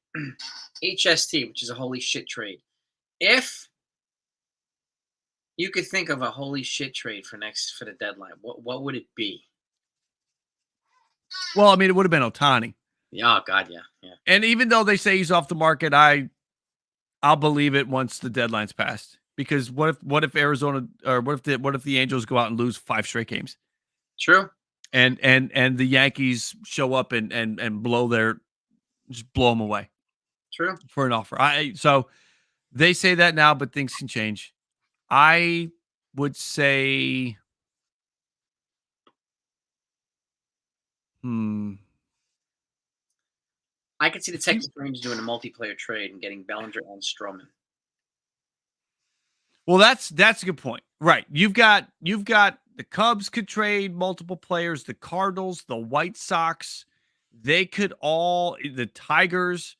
HST, which is a holy shit trade. If you could think of a holy shit trade for the deadline, what would it be? Well, I mean, it would have been Ohtani. Oh God, yeah. And even though they say he's off the market, I'll believe it once the deadline's passed. Because what if Arizona or what if the Angels go out and lose 5 straight games? True. And the Yankees show up and just blow them away. True. For an offer. So they say that now, but things can change. I would say I could see the Texas Rangers doing a multiplayer trade and getting Bellinger and Stroman. Well, that's a good point. Right. You've got the Cubs could trade multiple players, the Cardinals, the White Sox, the Tigers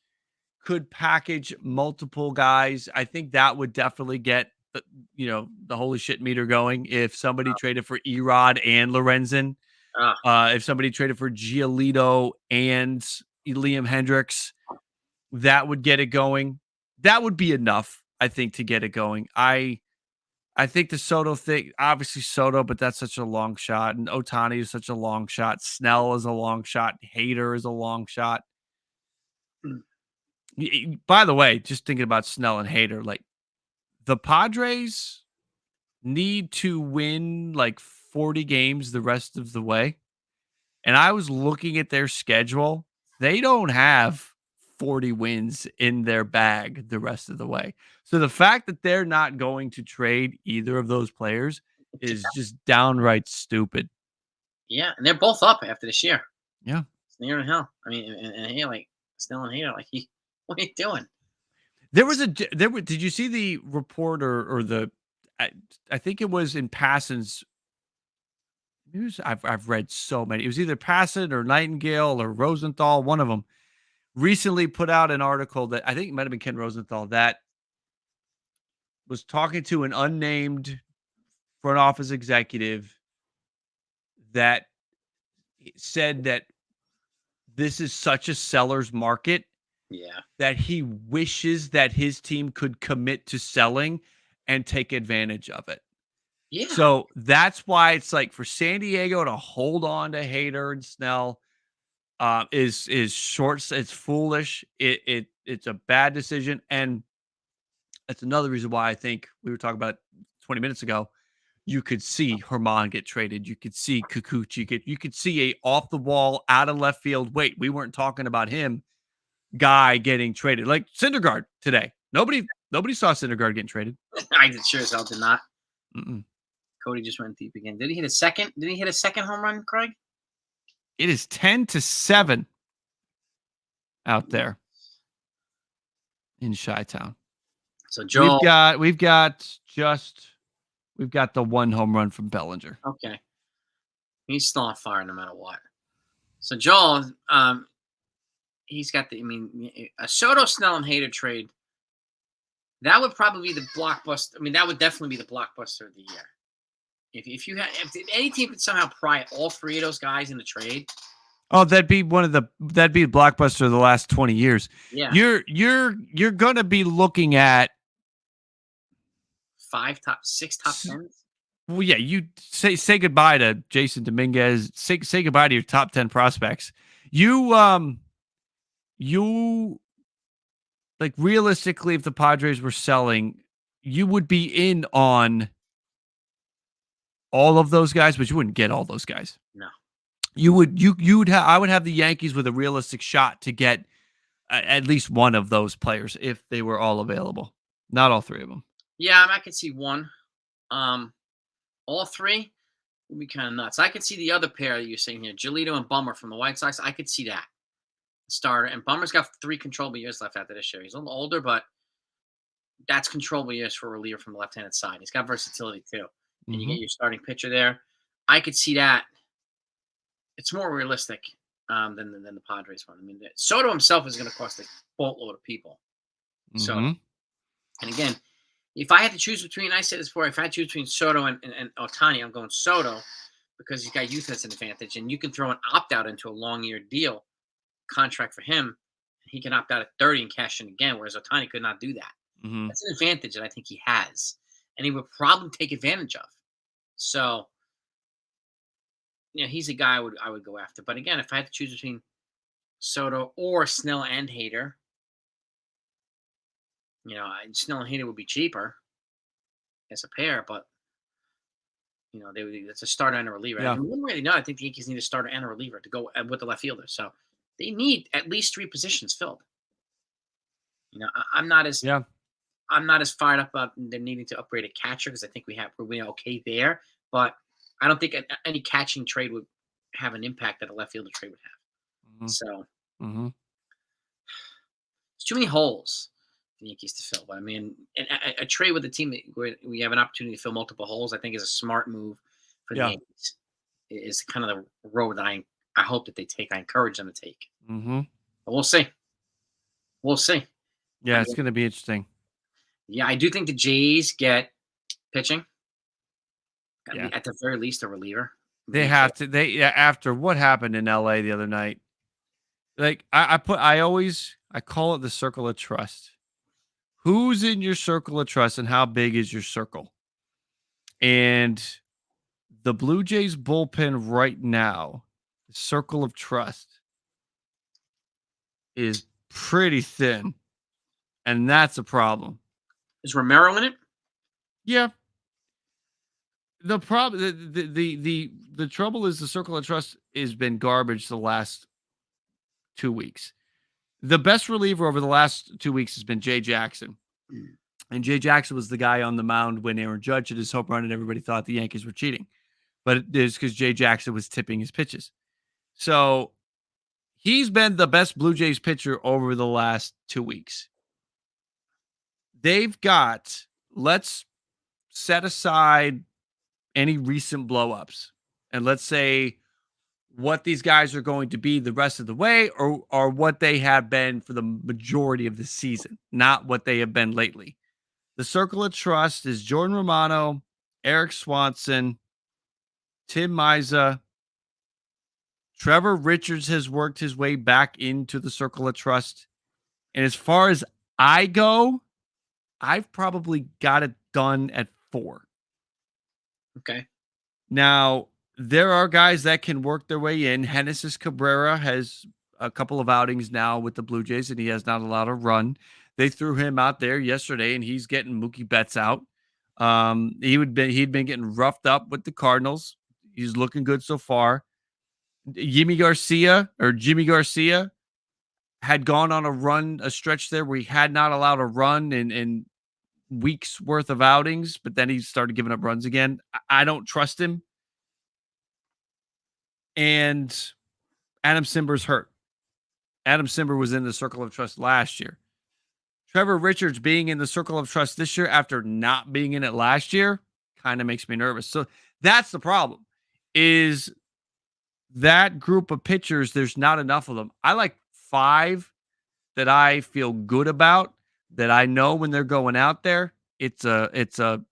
could package multiple guys. I think that would definitely get the holy shit meter going if somebody traded for Erod and Lorenzen. If somebody traded for Giolito and Liam Hendricks, that would get it going. That would be enough, I think, to get it going. I think the Soto thing, obviously Soto, but that's such a long shot. And Ohtani is such a long shot. Snell is a long shot. Hader is a long shot. By the way, just thinking about Snell and Hader, like the Padres need to win like 40 games the rest of the way. And I was looking at their schedule. They don't have 40 wins in their bag the rest of the way. So the fact that they're not going to trade either of those players is just downright stupid. Yeah, and they're both up after this year. Yeah. It's near hell. I mean, and like Snell and Hader, like what are you doing? Did you see the report or the I think it was in Passan's news. I've read so many. It was either Passan or Nightingale or Rosenthal, one of them recently put out an article that I think it might have been Ken Rosenthal that was talking to an unnamed front office executive that said that this is such a seller's market. Yeah. That he wishes that his team could commit to selling and take advantage of it. Yeah. So that's why it's like for San Diego to hold on to Hader and Snell is short. It's foolish. It's a bad decision. And that's another reason why I think we were talking about 20 minutes ago. You could see Herman get traded. You could see Kikuchi you could see a off the wall, out of left field. Wait, we weren't talking about him. Guy getting traded like Syndergaard today. Nobody saw Syndergaard getting traded. I sure as hell did not. Mm-mm. Cody just went deep again. Did he hit a second? Did he hit a second home run, Craig? It is 10-7 out there in Chi-Town. So Joel, we've got the one home run from Bellinger. Okay, he's still on fire no matter what. So Joel, he's got a Soto, Snell, and Hader trade. That would probably be the blockbuster. I mean, that would definitely be the blockbuster of the year. If any team could somehow pry all 3 of those guys in the trade. Oh, that'd be the blockbuster of the last 20 years. Yeah. You're gonna be looking at top 6 top 10s. Well, yeah, you say goodbye to Jason Dominguez. Say goodbye to your top 10 prospects. You like realistically, if the Padres were selling, you would be in on all of those guys, but you wouldn't get all those guys. No. I would have the Yankees with a realistic shot to get at least one of those players if they were all available. Not all three of them. Yeah, I could see one. All three would be kind of nuts. I could see the other pair that you're saying here, Giolito and Bummer from the White Sox. I could see that starter. And Bummer's got 3 controllable years left after this year. He's a little older, but that's controllable years for a reliever from the left-handed side. He's got versatility too. And you get your starting pitcher there. I could see that. It's more realistic than the Padres one. I mean, Soto himself is going to cost a boatload of people. So, and again, if I had to choose between, I said this before, if I had to choose between Soto and Ohtani, I'm going Soto because he's got youth as an advantage, and you can throw an opt-out into a long-year deal contract for him. He can opt out at 30 and cash in again, whereas Ohtani could not do that. That's an advantage that I think he has, and he would probably take advantage of. So, he's a guy I would go after. But again, if I had to choose between Soto or Snell and Hader, Snell and Hader would be cheaper as a pair, but it's a starter and a reliever. Yeah. And really, no, I think the Yankees need a starter and a reliever to go with the left fielder. So they need at least 3 positions filled. I'm not as fired up about them needing to upgrade a catcher because I think we're okay there. But I don't think any catching trade would have an impact that a left fielder trade would have. So there's too many holes for the Yankees to fill. But I mean, a trade with a team where we have an opportunity to fill multiple holes, I think is a smart move for the Yankees. Is kind of the road that I hope that they take. I encourage them to take. But we'll see. We'll see. Yeah, it's going to be interesting. Yeah, I do think the Jays get pitching. Yeah. At the very least, a reliever. They have to. After what happened in LA the other night, like I call it the circle of trust. Who's in your circle of trust and how big is your circle? And the Blue Jays bullpen right now, the circle of trust is pretty thin. And that's a problem. Is Romero in it? Yeah. The problem, the trouble is the circle of trust has been garbage the last 2 weeks. The best reliever over the last 2 weeks has been Jay Jackson. And Jay Jackson was the guy on the mound when Aaron Judge hit his home run and everybody thought the Yankees were cheating. But it is because Jay Jackson was tipping his pitches. So he's been the best Blue Jays pitcher over the last 2 weeks. They've got, let's set aside any recent blow-ups. And let's say what these guys are going to be the rest of the way or what they have been for the majority of the season, not what they have been lately. The circle of trust is Jordan Romano, Eric Swanson, Tim Maiza. Trevor Richards has worked his way back into the circle of trust. And as far as I go, I've probably got it done at 4. Okay. Now, there are guys that can work their way in. Genesis Cabrera has a couple of outings now with the Blue Jays, and he has not allowed a run. They threw him out there yesterday, and he's getting Mookie Betts out. He'd been getting roughed up with the Cardinals. He's looking good so far. Jimmy Garcia had gone on a stretch there where he had not allowed a run in weeks worth of outings, but then he started giving up runs again. I don't trust him. And Adam Simber's hurt. Adam Simber was in the circle of trust last year. Trevor Richards being in the circle of trust this year after not being in it last year kind of makes me nervous. So that's the problem, is that group of pitchers, there's not enough of them. I like 5 that I feel good about, that I know when they're going out there, it's 1,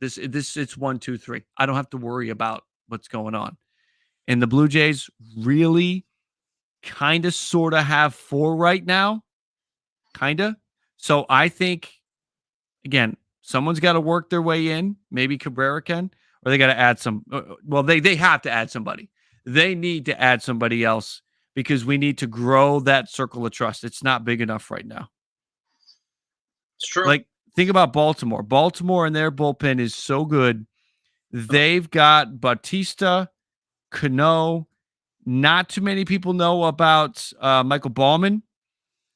2, 3. I don't have to worry about what's going on. And the Blue Jays really kind of sort of have 4 right now. Kind of. So I think, again, Someone's got to work their way in. Maybe Cabrera can, or they got to add some. Well, they have to add somebody. They need to add somebody else because we need to grow that circle of trust. It's not big enough right now. It's true. Like, think about Baltimore. Baltimore and their bullpen is so good. They've got Bautista, Cano. Not too many people know about Michael Ballman,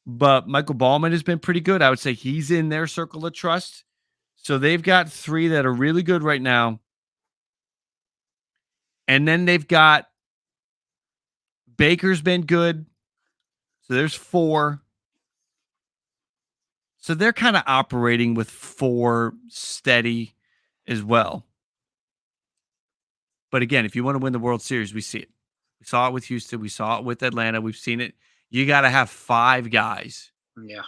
but Michael Ballman has been pretty good. I would say he's in their circle of trust. So they've got 3 that are really good right now. And then they've got Baker's been good. So there's 4. So they're kind of operating with 4 steady as well. But again, if you want to win the World Series, we see it. We saw it with Houston. We saw it with Atlanta. We've seen it. You got to have 5 guys. Yeah.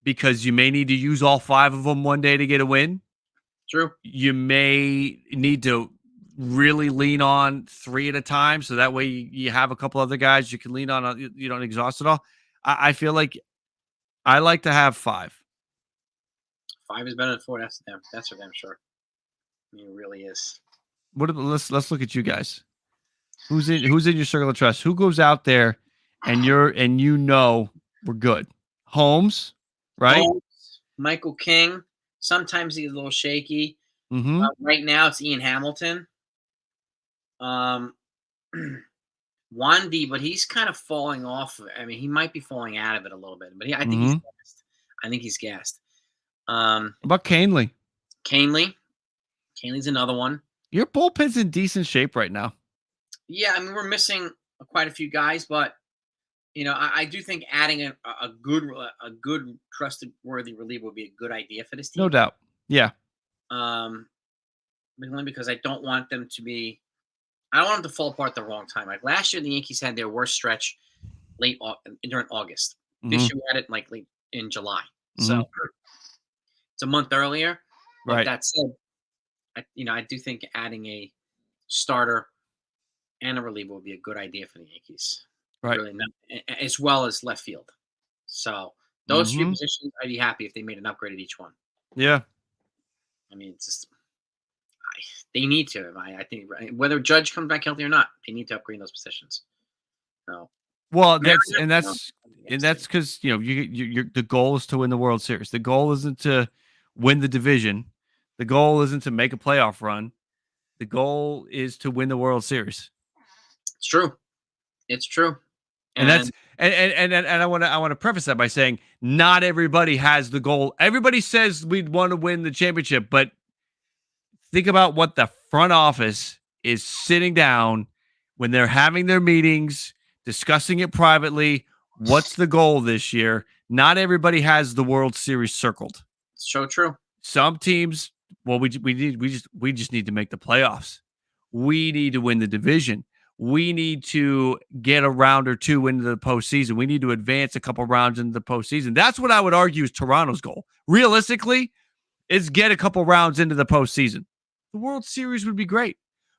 Because you may need to use all 5 of them one day to get a win. True. You may need to really lean on 3 at a time. So that way you have a couple other guys you can lean on. You don't exhaust it all. I feel like I like to have 5. 5 is better than 4. That's for damn sure. I mean, it really is. Let's look at you guys. Who's in your circle of trust? Who goes out there and we're good? Holmes, right? Holmes, Michael King. Sometimes he's a little shaky. Mm-hmm. Right now, it's Ian Hamilton. Wandy, but he's kind of falling off. I mean, he might be falling out of it a little bit, but I think he's gassed. I think he's gassed. What about Canely? Canely's another one. Your bullpen's in decent shape right now. Yeah, I mean, we're missing quite a few guys, but I do think adding a good, trusted, worthy reliever would be a good idea for this team. No doubt. Yeah. Mainly because I don't want them to fall apart at the wrong time. Like last year, the Yankees had their worst stretch during August. Mm-hmm. This year, we had it like late in July. Mm-hmm. So it's a month earlier. But right. That said, I do think adding a starter and a reliever would be a good idea for the Yankees. Right. Really, as well as left field. So those 3 positions, I'd be happy if they made an upgrade at each one. Yeah. I mean, it's just they need to. I think whether Judge comes back healthy or not, they need to upgrade those positions. So. Well, that's because the goal is to win the World Series. The goal isn't to win the division. The goal isn't to make a playoff run. The goal is to win the World Series. It's true. It's true. And that's I want to preface that by saying not everybody has the goal. Everybody says we'd want to win the championship, but think about what the front office is sitting down when they're having their meetings, discussing it privately. What's the goal this year? Not everybody has the World Series circled. It's so true. Some teams, well, we just need to make the playoffs. We need to win the division. We need to get a round or 2 into the postseason. We need to advance a couple rounds into the postseason. That's what I would argue is Toronto's goal. Realistically, is get a couple rounds into the postseason. The World Series would be great,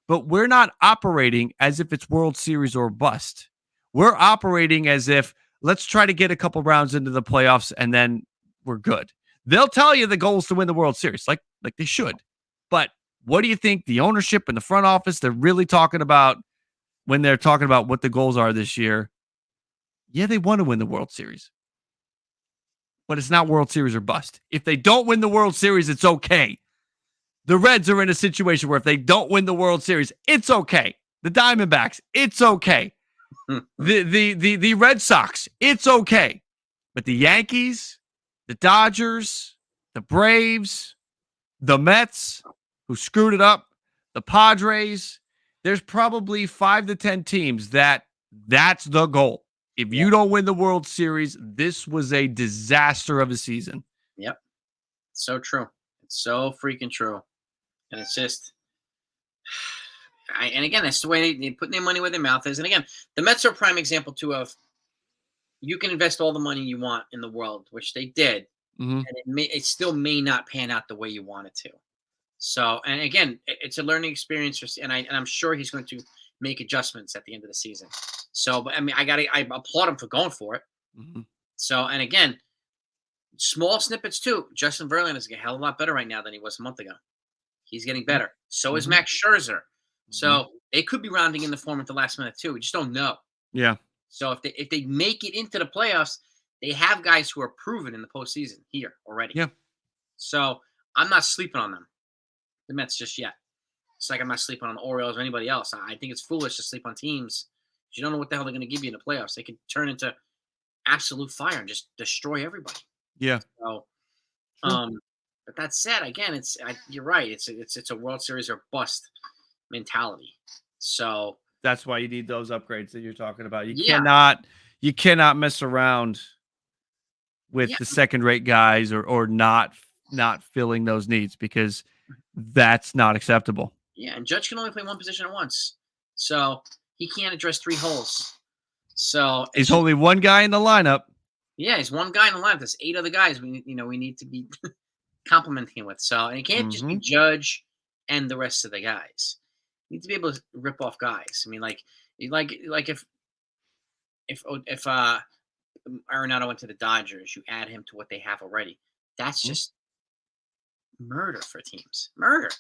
but we're not operating as if it's World Series or bust. We're operating as if let's try to get a couple rounds into the playoffs and then we're good. They'll tell you the goal is to win the World Series, like they should. But what do you think the ownership and the front office, they're really talking about when they're talking about what the goals are this year? Yeah, they want to win the World Series. But it's not World Series or bust. If they don't win the World Series, it's okay. The Reds are in a situation where if they don't win the World Series, it's okay. The Diamondbacks, it's okay. The Red Sox, it's okay. But the Yankees, the Dodgers, the Braves, the Mets, who screwed it up, the Padres, there's probably 5 to 10 teams that's the goal. If you don't win the World Series, this was a disaster of a season. Yep. So true. It's so freaking true. And it's just, and again, that's the way they put their money where their mouth is. And again, the Mets are a prime example too of you can invest all the money you want in the world, which they did, and it still may not pan out the way you want it to. So, and again, it's a learning experience, and I'm sure he's going to make adjustments at the end of the season. So, but I mean, I applaud him for going for it. So, and again, Small snippets too. Justin Verlander is a hell of a lot better right now than he was a month ago. He's getting better. So is Mhm. Max Scherzer. Mhm. So they could be rounding in the form at the last minute too. We just don't know. Yeah. So if they make it into the playoffs, they have guys who are proven in the postseason here already. Yeah. So I'm not sleeping on them, the Mets, just yet. It's like I'm not sleeping on the Orioles or anybody else. I think it's foolish to sleep on teams. You don't know what the hell they're going to give you in the playoffs. They could turn into absolute fire and just destroy everybody. Yeah. So, True. but that said, again, you're right. It's a World Series or bust mentality. So That's why you need those upgrades that you're talking about. yeah, You cannot mess around with yeah, the second rate guys or not filling those needs because that's not acceptable. yeah. And Judge can only play one position at once, so he can't address three holes. So it's He's just only one guy in the lineup. yeah, he's one guy in the lineup. There's 8 other guys we need to be complimenting him with. So and it can't just be Mhm. Judge and the rest of the guys. You need to be able to rip off guys. I mean, like if Arenado went to the Dodgers, you add him to what they have already. That's Mhm. just murder for teams. Murder.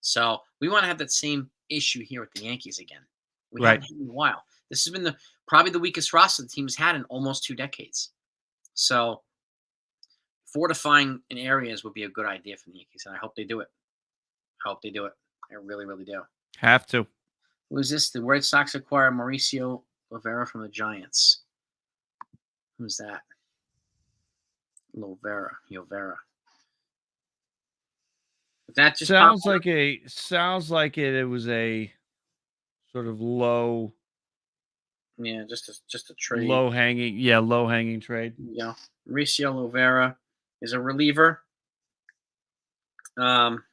So we want to have that same issue here with the Yankees again. We Right. haven't had it in a while. This has been probably the weakest roster the team has had in almost 2 decades. So fortifying in areas would be a good idea for the Yankees, and I hope they do it. I hope they do it. I really, really do. Have to. Who's this? The Red Sox acquire Mauricio Rivera from the Giants. Who's that? Yovera. If that just popped up, Sounds like it was a sort of yeah, just a trade. low hanging trade. Yeah, Mauricio Rivera is a reliever. Um,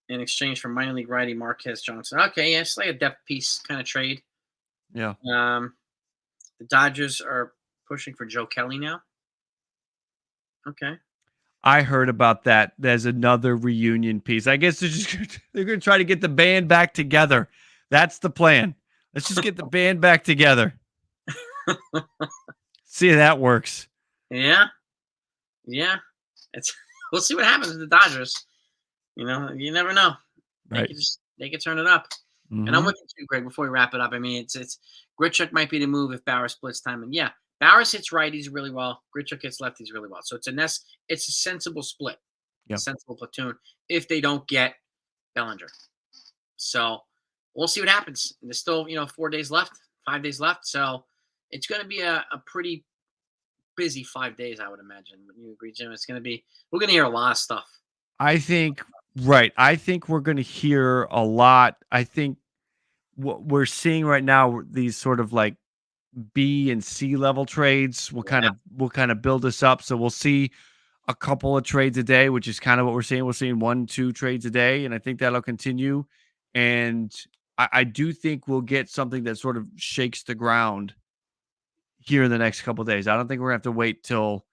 in exchange for minor league righty Marquez Johnson. Okay, yeah, it's like a depth piece kind of trade. Yeah. The Dodgers are pushing for Joe Kelly now. Okay. I heard about that. There's another reunion piece. I guess they're going to try to get the band back together. That's the plan. Let's just get the band back together. See if that works. Yeah, yeah. It's we'll see what happens with the Dodgers. You never know. Right. They could turn it up. And I'm Mhm. with you too, Greg. Before we wrap it up, I mean, it's Grichuk might be the move if Bauer splits time, and yeah, Bauer hits righties really well. Grichuk hits lefties really well. So it's a sensible split, a Yeah. sensible platoon. If they don't get Bellinger, so we'll see what happens. There's still 4 days left, 5 days left, so it's going to be a pretty busy 5 days, I would imagine. Would you agree, Jim? We're going to hear a lot of stuff. I think right. I think we're going to hear a lot. I think what we're seeing right now these sort of like B and C level trades Yeah, will kind of build us up. So we'll see a couple of trades a day, which is kind of what we're seeing. We're seeing 1, 2 trades a day, and I think that'll continue. And I do think we'll get something that sort of shakes the ground here in the next couple of days. I don't think we're gonna have to wait till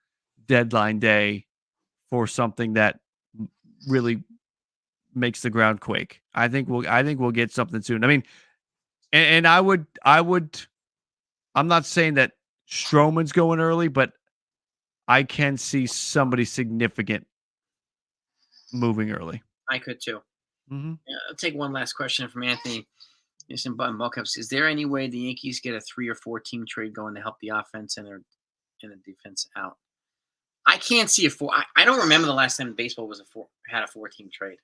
deadline day for something that really makes the ground quake. I think we'll get something soon. I mean, and I'm not saying that Stroman's going early, but I can see somebody significant moving early. I could too. Mhm. Yeah, I'll take one last question from Anthony. Listen, button Bullcups. Is there any way the Yankees get a 3 or 4 team trade going to help the offense and the defense out? I can't see a four. I don't remember the last time baseball had a 4 team trade.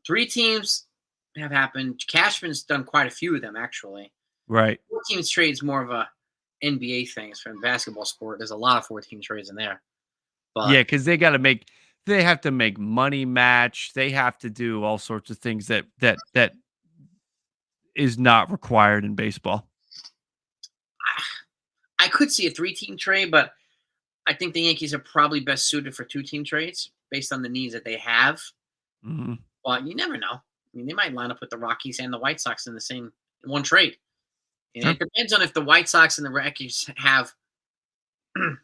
3 teams have happened. Cashman's done quite a few of them actually. Right. 4 teams trade is more of a NBA thing. It's from basketball sport. There's a lot of 4 team trades in there, Yeah, but because they have to make money match. They have to do all sorts of things that is not required in baseball. I could see a 3 team trade, but I think the Yankees are probably best suited for 2 team trades based on the needs that they have. Mhm. But you never know. I mean, they might line up with the Rockies and the White Sox in the same one trade. And Sure. it depends on if the White Sox and the Rockies have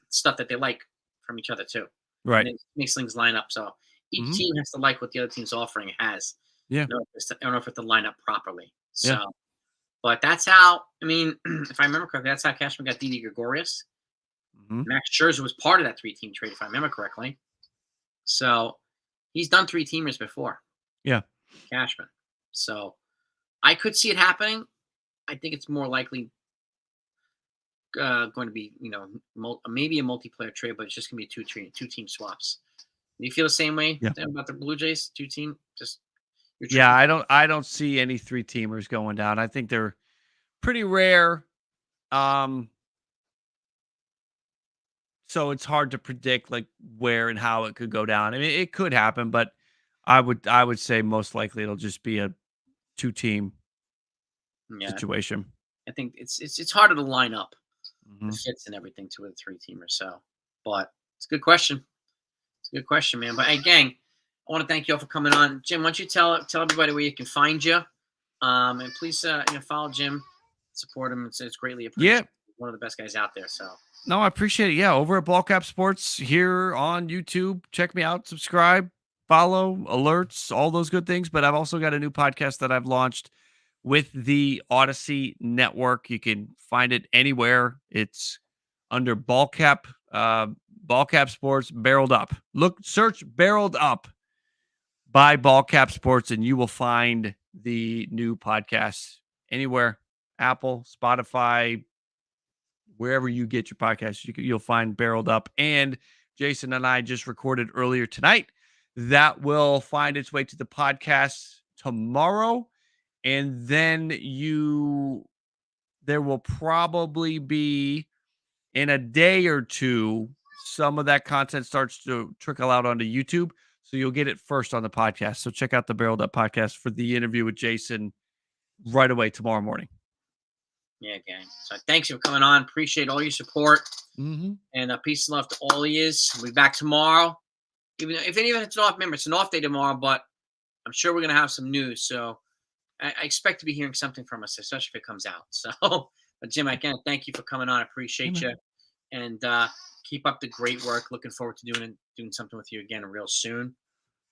stuff that they like from each other too. And Right. it makes things line up. So each Mhm. team has to like what the other team's offering has. Yeah. In order for it to line up properly. Yeah. So, but that's how. I mean, if I remember correctly, that's how Cashman got Didi Gregorius. Mhm. Max Scherzer was part of that 3-team trade, if I remember correctly. So he's done 3-teamers before, Yeah. Cashman. So I could see it happening. I think it's more likely going to be, maybe a multiplayer trade, but it's just going to be two-team swaps. Do you feel the same way Yeah. about the Blue Jays? 2-team? Just you're Yeah, tricky. I don't see any 3-teamers going down. I think they're pretty rare. Um, so it's hard to predict like where and how it could go down. I mean, it could happen, but I would say most likely it'll just be a 2-team Yeah, situation. I think it's harder to line up the Mhm. fits and everything to a 3-teamer. So, but it's a good question. It's a good question, man. But hey, gang, I want to thank you all for coming on. Jim, why don't you tell everybody where you can find you? And please, follow Jim, support him. It's greatly Yeah. appreciated. One of the best guys out there. So, No, I appreciate it. Yeah, over at Ballcap Sports here on YouTube. Check me out, subscribe, follow, alerts, all those good things. But I've also got a new podcast that I've launched with the Odyssey Network. You can find it anywhere. It's under Ballcap Sports Barreled Up. Search Barreled Up by Ballcap Sports, and you will find the new podcast anywhere. Apple, Spotify, wherever you get your podcast, you'll find Barreled Up. And Jason and I just recorded earlier tonight. That will find its way to the podcast tomorrow. And then there will probably be in a day or two, some of that content starts to trickle out onto YouTube. So you'll get it first on the podcast. So check out the Barreled Up podcast for the interview with Jason right away tomorrow morning. yeah, gang. So thanks for coming on. Appreciate all your support. Mm-hmm. And peace and love to all of you. We'll be back tomorrow. Even if it's an off, remember, it's an off day tomorrow, but I'm sure we're going to have some news. So I expect to be hearing something from us, especially if it comes out. So, but Jim, again, thank you for coming on. I appreciate you. And keep up the great work. Looking forward to doing something with you again real soon.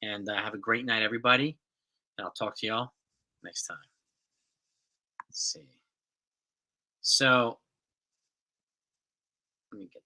And have a great night, everybody. And I'll talk to y'all next time. Let's see. So let me get